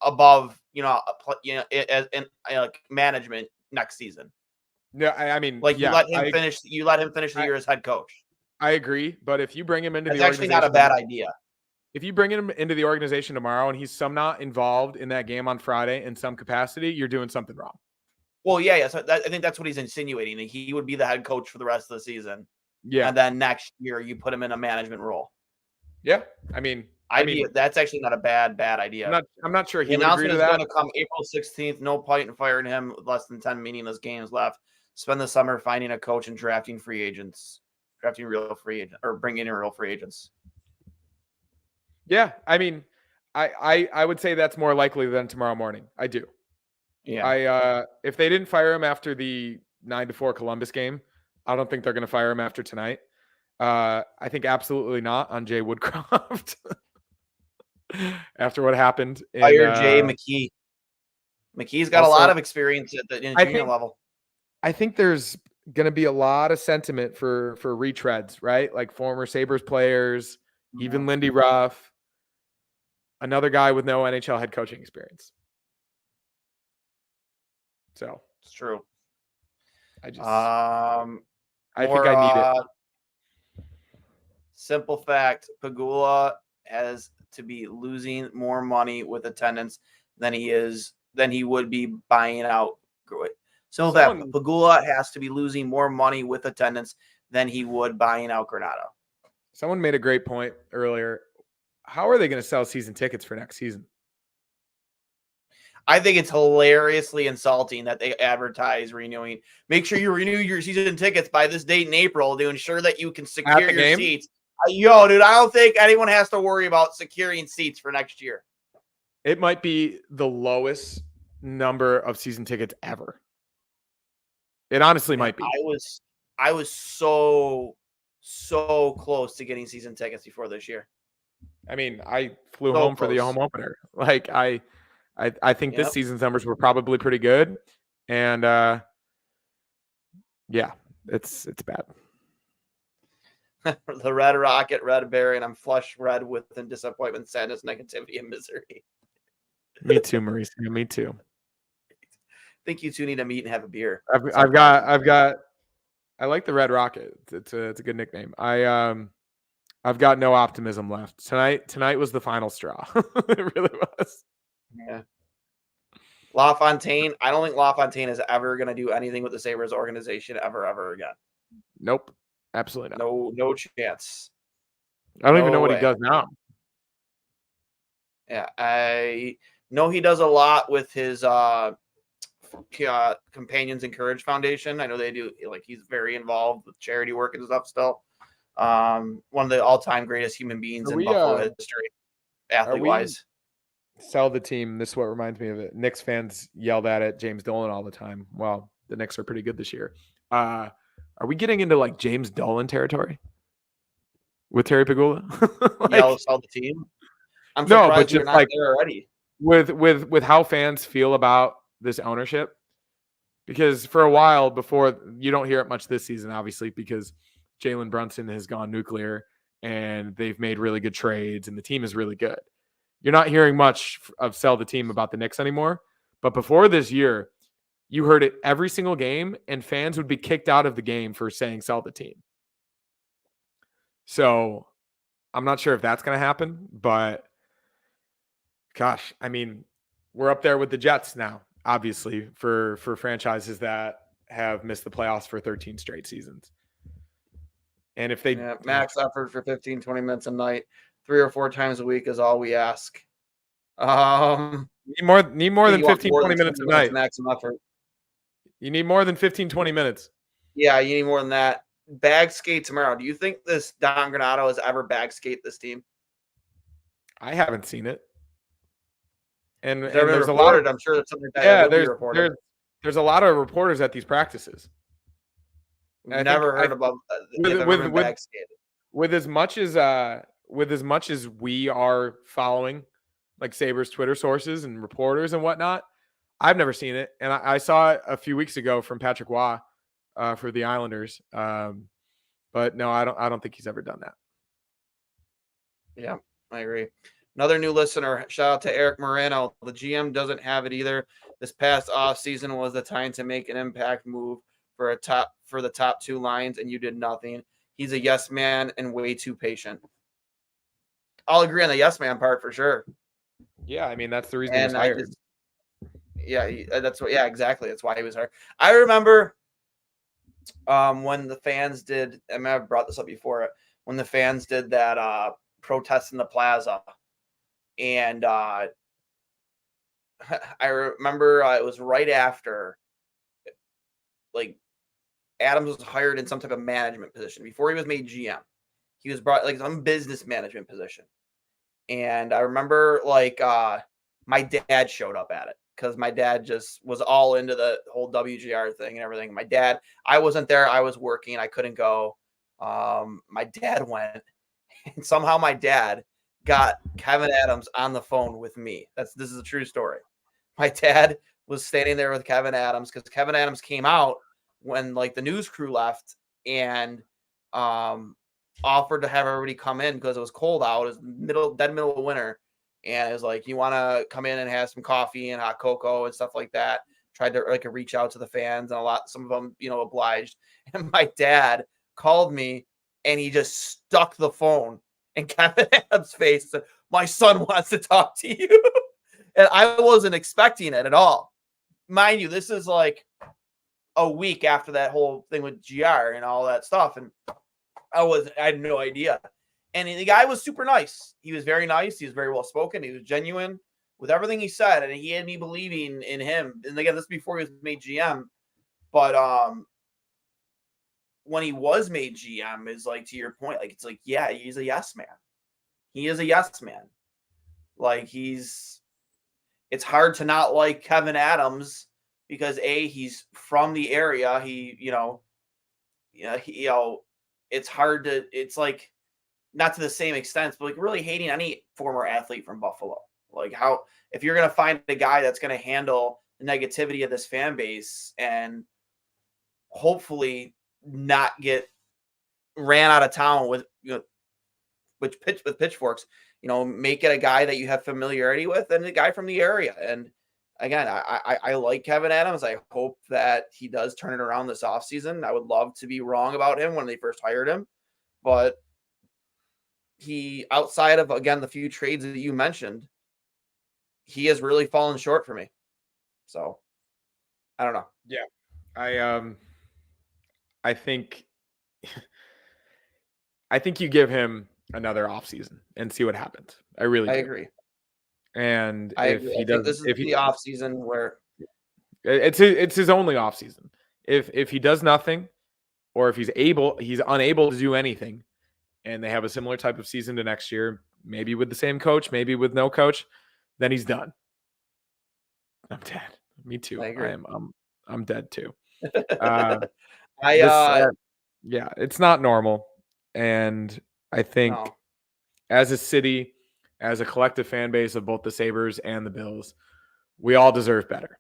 S3: above, in management next season.
S4: Yeah, I mean,
S3: you let him finish. You let him finish the year as head coach.
S4: I agree, but if you bring him into
S3: the organization, actually not a bad idea.
S4: If you bring him into the organization tomorrow and he's not involved in that game on Friday in some capacity, you're doing something wrong.
S3: Well, yeah. So I think that's what he's insinuating. That he would be the head coach for the rest of the season.
S4: Yeah,
S3: and then next year you put him in a management role.
S4: Yeah, I mean,
S3: that's actually not a bad idea.
S4: I'm not sure
S3: he would agree to that. Going to come April 16th. No point in firing him with less than 10 meaningless games left. Spend the summer finding a coach and drafting real free agents, or bringing in real free agents.
S4: Yeah, I mean, I would say that's more likely than tomorrow morning. I do.
S3: Yeah.
S4: If they didn't fire him after the 9-4 Columbus game, I don't think they're going to fire him after tonight. I think absolutely not on Jay Woodcroft. After what happened.
S3: Fire Jay McKee. McKee's got also a lot of experience at the junior level.
S4: I think there's going to be a lot of sentiment for retreads, right? Like former Sabres players, even Lindy Ruff. Another guy with no NHL head coaching experience. So
S3: it's true.
S4: I think I need it.
S3: Simple fact: Pegula has to be losing more money with attendance than he would be buying out. So that Pegula has to be losing more money with attendance than he would buying out Granato.
S4: Someone made a great point earlier. How are they going to sell season tickets for next season?
S3: I think it's hilariously insulting that they advertise renewing. Make sure you renew your season tickets by this date in April to ensure that you can secure your seats. Dude, I don't think anyone has to worry about securing seats for next year.
S4: It might be the lowest number of season tickets ever. It honestly might be.
S3: I was so close to getting season tickets before this year.
S4: I mean, I flew home for the home opener. Like I think this season's numbers were probably pretty good, and yeah, it's bad.
S3: The Red Rocket, Red Berry, and I'm flush red with disappointment, sadness, negativity, and misery.
S4: Me too, Mauricio. Me too.
S3: I think you two need to meet and have a beer.
S4: I've got. I like the Red Rocket. It's a good nickname. I've got no optimism left. Tonight was the final straw. It really was.
S3: Yeah. LaFontaine. I don't think LaFontaine is ever going to do anything with the Sabres organization ever again.
S4: Nope. Absolutely not.
S3: No chance.
S4: I don't even
S3: No
S4: know what he
S3: way.
S4: does now.
S3: Yeah, I know he does a lot with his Companions and Courage Foundation. I know they do, like, he's very involved with charity work and stuff still. One of the all-time greatest human beings
S4: Are
S3: in
S4: we,
S3: Buffalo history,
S4: Are we
S3: athlete-wise.
S4: sell the team? This is what reminds me of it. Knicks fans yelled at James Dolan all the time. Well, the Knicks are pretty good this year. Are we getting into like James Dolan territory with Terry Pagula?
S3: Yell sell the team. I'm
S4: no, but
S3: surprised we're
S4: just
S3: not
S4: like
S3: there already.
S4: with how fans feel about this ownership, because for a while before, you don't hear it much this season, obviously, because Jalen Brunson has gone nuclear and they've made really good trades and the team is really good. You're not hearing much of sell the team about the Knicks anymore. But before this year, you heard it every single game, and fans would be kicked out of the game for saying sell the team. So I'm not sure if that's going to happen, but gosh, I mean, we're up there with the Jets now, obviously, for franchises that have missed the playoffs for 13 straight seasons. And if they
S3: max effort for 15, 20 minutes a night, 3 or 4 times a week is all we ask.
S4: Need more than 15, 20 minutes a night.
S3: Maximum effort.
S4: You need more than 15, 20 minutes.
S3: Yeah, you need more than that. Bag skate tomorrow. Do you think this Don Granato has ever bag skate this team?
S4: I haven't seen it. And
S3: there's a lot of, I'm sure that's something that will be reported.
S4: There's a lot of reporters at these practices.
S3: Never heard about bag skated.
S4: With as much as we are following like Sabres Twitter sources and reporters and whatnot, I've never seen it. And I saw it a few weeks ago from Patrick Waugh for the Islanders. But no, I don't think he's ever done that.
S3: Yeah, I agree. Another new listener, shout out to Eric Moreno. The GM doesn't have it either. This past off season was the time to make an impact move for the top 2 lines, and you did nothing. He's a yes man and way too patient. I'll agree on the yes man part for sure.
S4: Yeah, I mean, that's the reason he was hired.
S3: Exactly. That's why he was hired. I remember when the fans did, I mean, I've brought this up before, when the fans did that protest in the plaza. And I remember it was right after, like, Adams was hired in some type of management position. Before he was made GM, he was brought like some business management position. And I remember, like, my dad showed up at it because my dad just was all into the whole WGR thing and everything. My dad, I wasn't there. I was working. I couldn't go. My dad went, and somehow my dad got Kevin Adams on the phone with me. This is a true story. My dad was standing there with Kevin Adams because Kevin Adams came out when, like, the news crew left and offered to have everybody come in because it was cold out. It was dead middle of winter. And it was like, you want to come in and have some coffee and hot cocoa and stuff like that. Tried to, like, reach out to the fans, and some of them, obliged. And my dad called me and he just stuck the phone in Kevin Adams' face. Said, "My son wants to talk to you." And I wasn't expecting it at all. Mind you, this is like a week after that whole thing with GR and all that stuff. And I had no idea. And the guy was super nice. He was very nice. He was very well spoken. He was genuine with everything he said. And he had me believing in him. And again, this before he was made GM. But when he was made GM, is like, to your point, like, it's like, yeah, he's a yes man. He is a yes man. Like, it's hard to not like Kevin Adams because he's from the area. It's hard to, it's like, not to the same extent, but like really hating any former athlete from Buffalo. Like, if you're going to find a guy that's going to handle the negativity of this fan base and hopefully not get ran out of town with pitchforks, make it a guy that you have familiarity with and a guy from the area. And again, I like Kevin Adams. I hope that he does turn it around this offseason. I would love to be wrong about him when they first hired him, but he, outside of, again, the few trades that you mentioned, he has really fallen short for me. So I don't know.
S4: Yeah. I think you give him another offseason and see what happens. I really do.
S3: agree.
S4: And
S3: I
S4: if
S3: agree.
S4: he
S3: I think
S4: does,
S3: this is the off season where
S4: it's his only offseason. If he does nothing, or if he's unable to do anything, and they have a similar type of season to next year, maybe with the same coach, maybe with no coach, then he's done. I'm dead. Me too.
S3: I agree.
S4: I'm dead too. Yeah, it's not normal. And I think
S3: no.
S4: as a city, as a collective fan base of both the Sabres and the Bills, we all deserve better.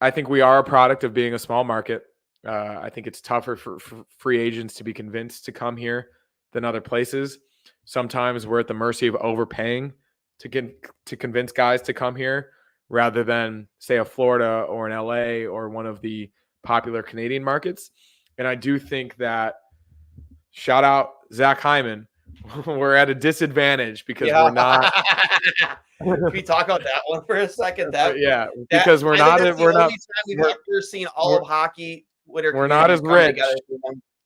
S4: I think we are a product of being a small market. I think it's tougher for free agents to be convinced to come here than other places. Sometimes we're at the mercy of overpaying to convince guys to come here rather than, say, a Florida or an LA or one of the popular Canadian markets. And I do think that, shout out Zach Hyman, we're at a disadvantage because we're not.
S3: Can we talk about that one for a second?
S4: Because we're not. We're not.
S3: We've ever seen all of hockey.
S4: We're not as rich.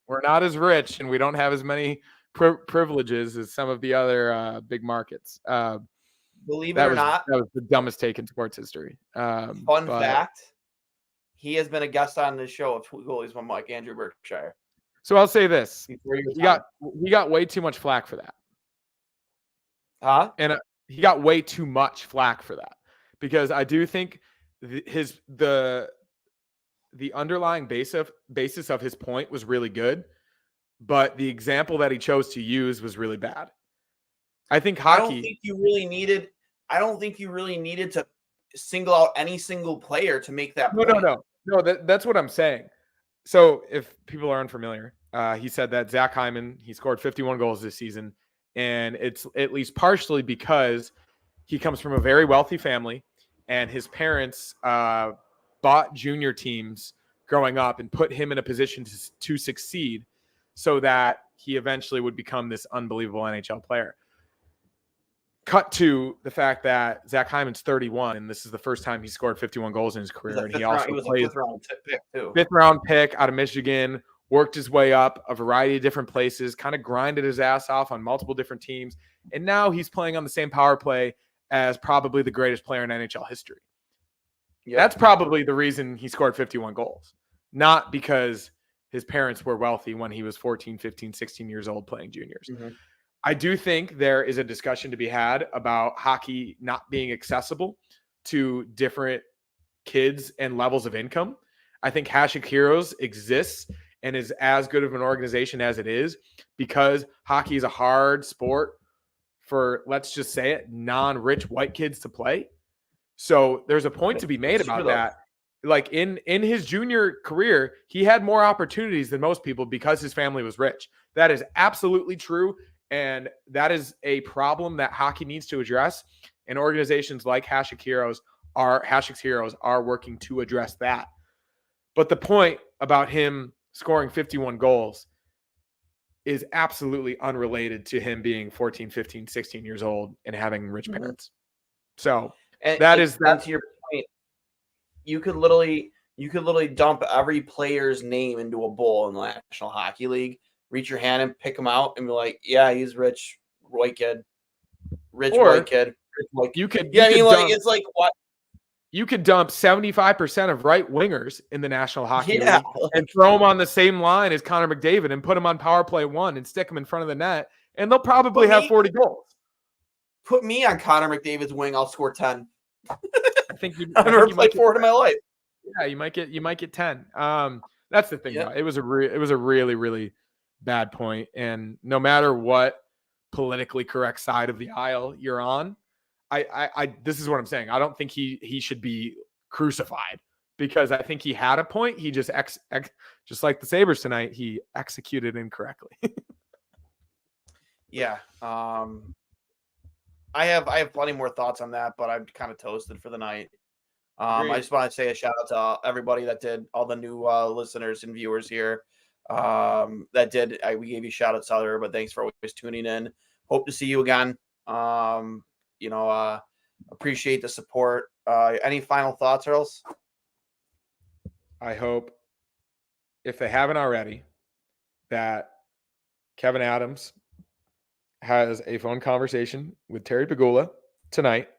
S4: We're not as rich, and we don't have as many privileges as some of the other big markets.
S3: Believe it or not,
S4: that was the dumbest take in sports history.
S3: Fun fact: he has been a guest on this show of Two Goalies One Mike, Andrew Berkshire.
S4: So I'll say this: he got way too much flack for that.
S3: Huh?
S4: And he got way too much flack for that, because I do think the underlying basis of his point was really good, but the example that he chose to use was really bad. I think hockey.
S3: I don't think you really needed to single out any single player to make that point.
S4: No. That's what I'm saying. So if people are unfamiliar, he said that Zach Hyman, he scored 51 goals this season, and it's at least partially because he comes from a very wealthy family, and his parents bought junior teams growing up and put him in a position to succeed so that he eventually would become this unbelievable NHL player. Cut to the fact that Zach Hyman's 31, and this is the first time he scored 51 goals in his career. And he also played fifth round pick out of Michigan, worked his way up a variety of different places, kind of grinded his ass off on multiple different teams. And now he's playing on the same power play as probably the greatest player in NHL history. Yeah. That's probably the reason he scored 51 goals, not because his parents were wealthy when he was 14, 15, 16 years old playing juniors. Mm-hmm. I do think there is a discussion to be had about hockey not being accessible to different kids and levels of income. I think Hashtag Heroes exists and is as good of an organization as it is because hockey is a hard sport for, let's just say it, non-rich white kids to play. So there's a point to be made about that. Like in his junior career, he had more opportunities than most people because his family was rich. That is absolutely true. And that is a problem that hockey needs to address. And organizations like Hashtag Heroes are working to address that. But the point about him scoring 51 goals is absolutely unrelated to him being 14, 15, 16 years old and having rich parents. So
S3: and to your point, you could literally dump every player's name into a bowl in the National Hockey League, reach your hand and pick him out and be like, yeah, he's rich, white kid.
S4: You could it's like what? You could dump 75% of right wingers in the National Hockey League and throw them on the same line as Connor McDavid and put them on power play 1 and stick them in front of the net, and they'll probably have 40 goals.
S3: Put me on Connor McDavid's wing, I'll score 10.
S4: I think
S3: I've never played forward in my life.
S4: Yeah, you might get 10. That's the thing. It was a really, really bad point. And no matter what politically correct side of the aisle you're on, I this is what I'm saying. I don't think he should be crucified because I think he had a point. He just just like the Sabres tonight, he executed incorrectly.
S3: Yeah. I have plenty more thoughts on that, but I'm kind of toasted for the night. I just want to say a shout out to everybody that did, all the new listeners and viewers here that did. We gave you shout outs out there, but thanks for always tuning in. Hope to see you again. Appreciate the support. Any final thoughts, Hurls?
S4: I hope, if they haven't already, that Kevin Adams has a phone conversation with Terry Pegula tonight,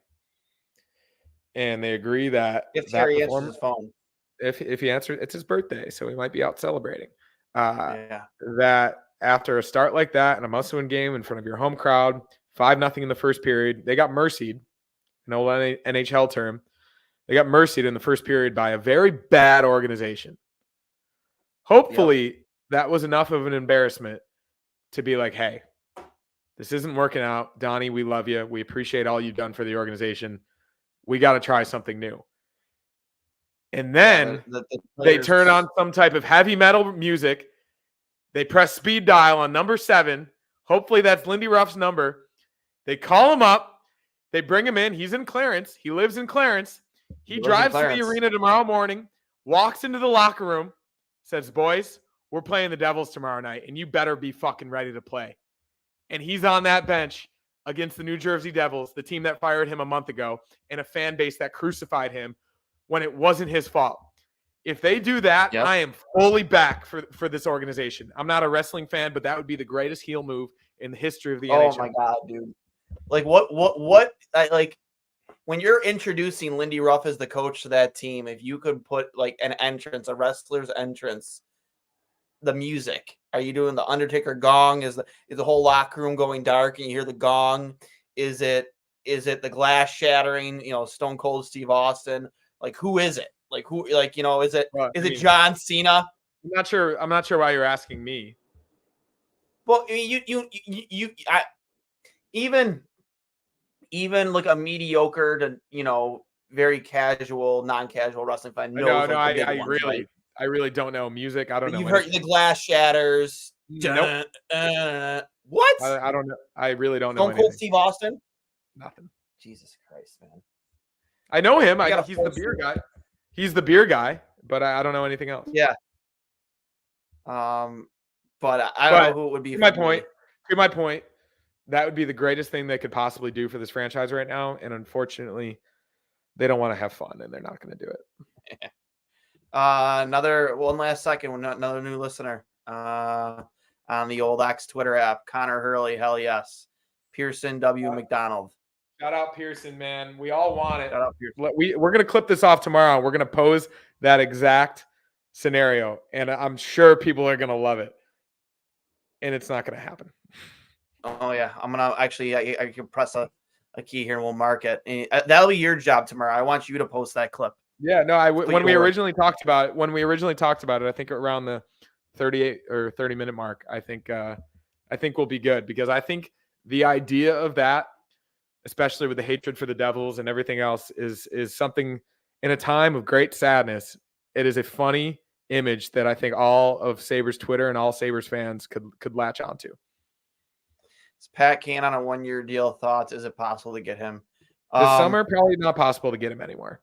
S4: and they agree that
S3: If
S4: that
S3: Terry answers
S4: performance,
S3: his phone.
S4: if he answers, it's his birthday, so he might be out celebrating.
S3: Yeah.
S4: That after a start like that and a must-win game in front of your home crowd, 5-0 in the first period, they got mercied, an old NHL term. They got mercied in the first period by a very bad organization. Hopefully, that was enough of an embarrassment to be like, hey, this isn't working out. Donnie, we love you. We appreciate all you've done for the organization. We got to try something new. And then they turn on some type of heavy metal music. They press speed dial on number 7. Hopefully that's Lindy Ruff's number. They call him up. They bring him in. He's in Clarence. He lives in Clarence. He drives to the arena tomorrow morning, walks into the locker room, says, boys, we're playing the Devils tomorrow night, and you better be fucking ready to play. And he's on that bench against the New Jersey Devils, the team that fired him a month ago, and a fan base that crucified him when it wasn't his fault. If they do that, I am fully back for this organization. I'm not a wrestling fan, but that would be the greatest heel move in the history of the NHL.
S3: Oh my God, dude. Like like when you're introducing Lindy Ruff as the coach to that team, if you could put like an entrance, a wrestler's entrance, the music. Are you doing the Undertaker gong? Is the whole locker room going dark and you hear the gong? Is it the glass shattering, Stone Cold Steve Austin? Like who is it? Like who, like, is it John Cena?
S4: I'm not sure why you're asking me.
S3: Well, I mean, even like a mediocre to, very casual, non-casual wrestling fan.
S4: I really don't know music. I don't know.
S3: You've heard the glass shatters.
S4: Nope.
S3: What?
S4: I don't know. I really don't know.
S3: Stone Cold Steve Austin?
S4: Nothing.
S3: Jesus Christ, man.
S4: I know him. He's the beer guy. He's the beer guy, but I don't know anything else.
S3: Yeah. But I don't know who it would be.
S4: To my point, that would be the greatest thing they could possibly do for this franchise right now. And unfortunately, they don't want to have fun, and they're not going to do it.
S3: One last second. Another new listener on the old X Twitter app. Connor Hurley, hell yes. Pearson W. McDonald.
S4: Shout out Pearson, man. We all want it.
S3: Shout out Pearson.
S4: We're going to clip this off tomorrow. We're going to pose that exact scenario, and I'm sure people are going to love it. And it's not going to happen.
S3: Oh, yeah. I'm going to actually, I can press a key here and we'll mark it. And that'll be your job tomorrow. I want you to post that clip.
S4: Yeah, no, when we originally talked about it, I think around the 38 or 30-minute mark, I think we'll be good, because I think the idea of that, especially with the hatred for the Devils and everything else, is something in a time of great sadness. It is a funny image that I think all of Sabres Twitter and all Sabres fans could latch onto.
S3: It's Pat Kane on a 1-year deal. Thoughts? Is it possible to get him
S4: this summer? Probably not possible to get him anywhere.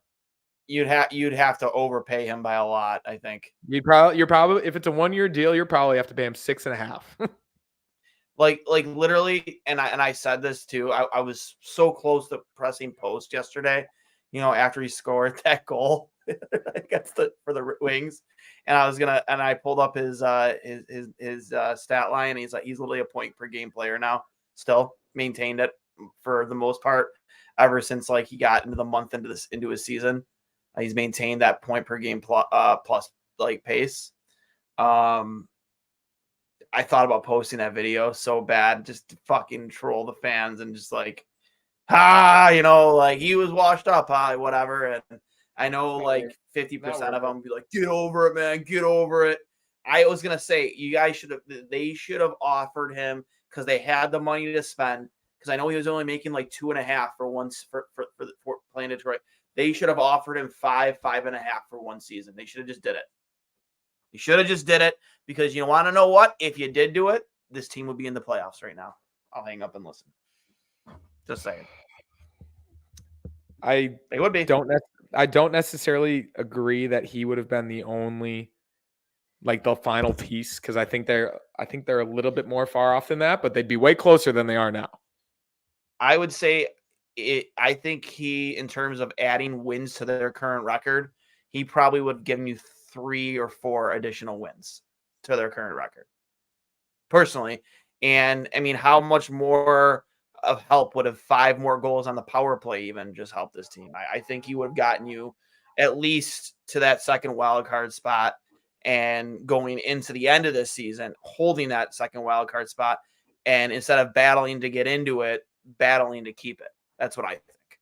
S3: You'd have to overpay him by a lot, I think.
S4: You're probably if it's a 1-year deal, you probably have to pay him 6.5.
S3: like literally, and I said this too. I was so close to pressing post yesterday, after he scored that goal against for the Wings, and I pulled up his stat line, and he's literally a point per game player now. Still maintained it for the most part ever since like he got into the month into his season. He's maintained that point per game plus like pace. I thought about posting that video so bad, just to fucking troll the fans and just like, like he was washed up, whatever. And I know like 50% of them be like, get over it, man, get over it. I was gonna say they should have offered him, because they had the money to spend. Because I know he was only making like 2.5 for playing Detroit. They should have offered him 5.5 for one season. They should have just did it. You should have just did it, because you want to know what? If you did do it, this team would be in the playoffs right now. I'll hang up and listen. Just saying. They would be.
S4: I don't necessarily agree that he would have been the only, like, the final piece, because I think they're a little bit more far off than that, but they'd be way closer than they are now.
S3: I would say I think he, in terms of adding wins to their current record, he probably would have given you 3 or 4 additional wins to their current record. Personally, And I mean, how much more of help would have 5 more goals on the power play even just help this team? I think he would have gotten you at least to that second wild card spot, and going into the end of this season, holding that second wild card spot, and instead of battling to get into it, battling to keep it. That's what I think.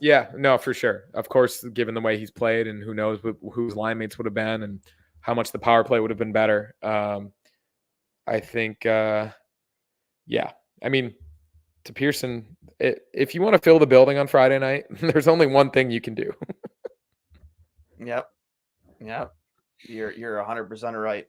S4: Yeah, no, for sure. Of course, given the way he's played, and who knows who his line mates would have been, and how much the power play would have been better. I think, I mean, to Pearson, if you want to fill the building on Friday night, there's only one thing you can do.
S3: Yep. You're 100% right.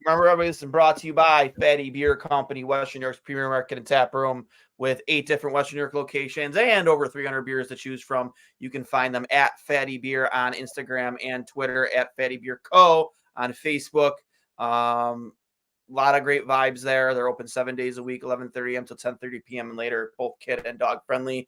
S3: Remember, everybody, this is brought to you by Fatty Beer Company, Western New York's premier market and tap room, with 8 different Western New York locations and over 300 beers to choose from. You can find them at Fatty Beer on Instagram and Twitter, at Fatty Beer Co. on Facebook. A lot of great vibes there. They're open 7 days a week, 11:30 a.m. to 10:30 p.m. and later, both kid and dog friendly.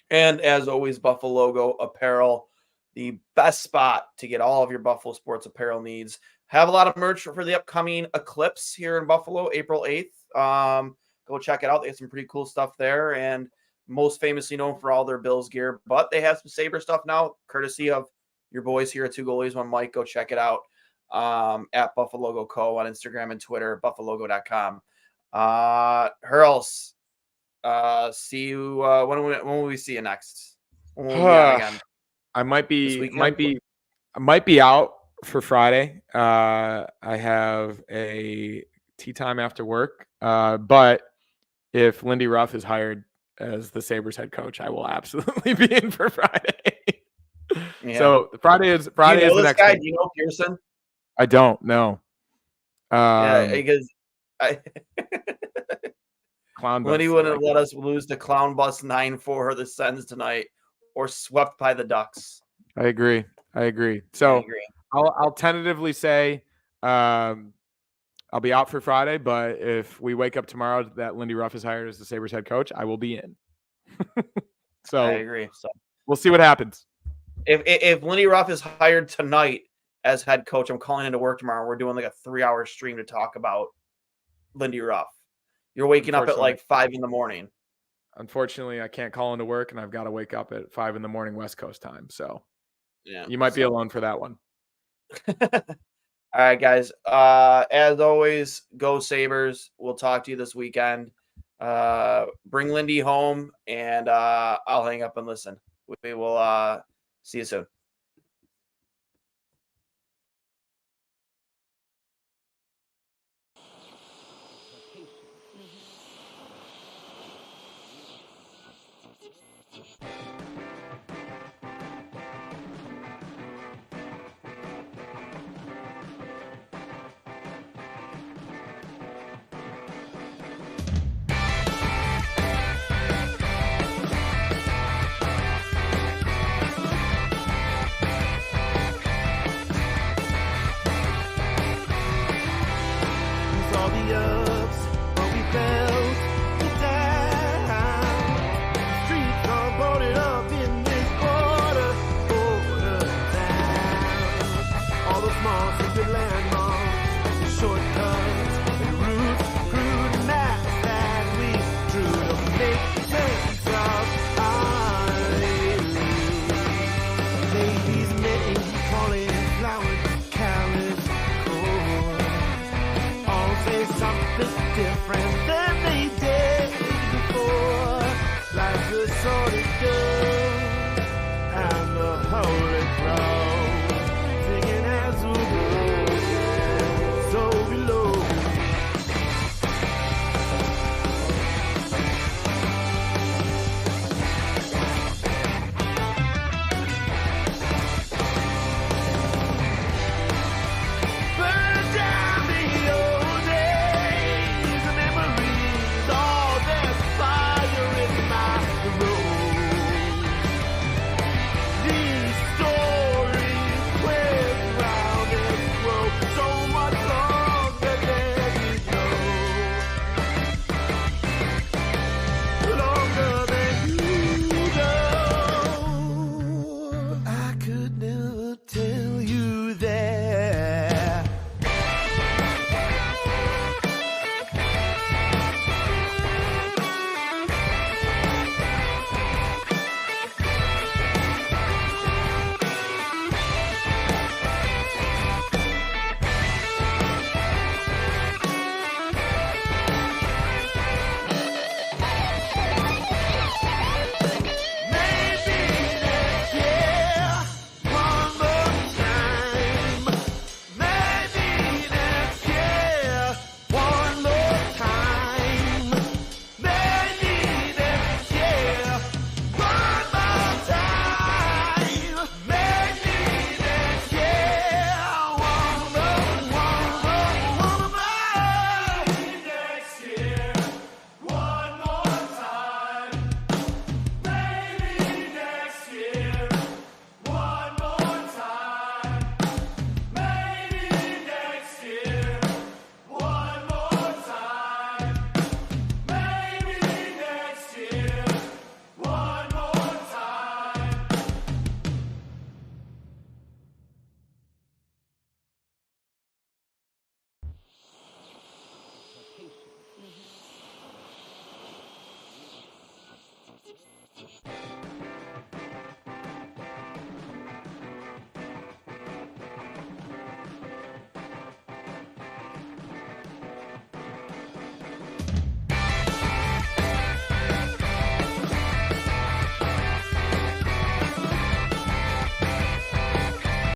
S3: And as always, Buffalo Logo Apparel, the best spot to get all of your Buffalo sports apparel needs. Have a lot of merch for the upcoming Eclipse here in Buffalo, April 8th. Go check it out. They have some pretty cool stuff there, and most famously known for all their Bills gear. But they have some Sabre stuff now, courtesy of your boys here at Two Goalies One Mike. Go check it out at Buffalo Logo Co. on Instagram and Twitter, buffalogo.com. Hurls, see you. When will we see you next? When will we be on again?
S4: I might be out for Friday. I have a tea time after work. But if Lindy Ruff is hired as the Sabres head coach, I will absolutely be in for Friday. Yeah. So Friday is the next
S3: guy. Do you know Pearson?
S4: I don't know.
S3: Because
S4: Clown bus.
S3: Lindy wouldn't let us lose to Clown Bus 9-4 the Sens tonight, or swept by the Ducks.
S4: I agree. So I'll tentatively say I'll be out for Friday, but if we wake up tomorrow that Lindy Ruff is hired as the Sabres head coach, I will be in. So
S3: I agree. So
S4: we'll see what happens.
S3: If Lindy Ruff is hired tonight as head coach, I'm calling into work tomorrow. We're doing like a 3-hour stream to talk about Lindy Ruff. You're waking up at like 5 a.m.
S4: Unfortunately, I can't call into work, and I've got to wake up at 5 a.m. West Coast time. So
S3: yeah,
S4: you might be alone for that one.
S3: All right, guys. As always, go Sabres. We'll talk to you this weekend. Bring Lindy home, and I'll hang up and listen. We will see you soon.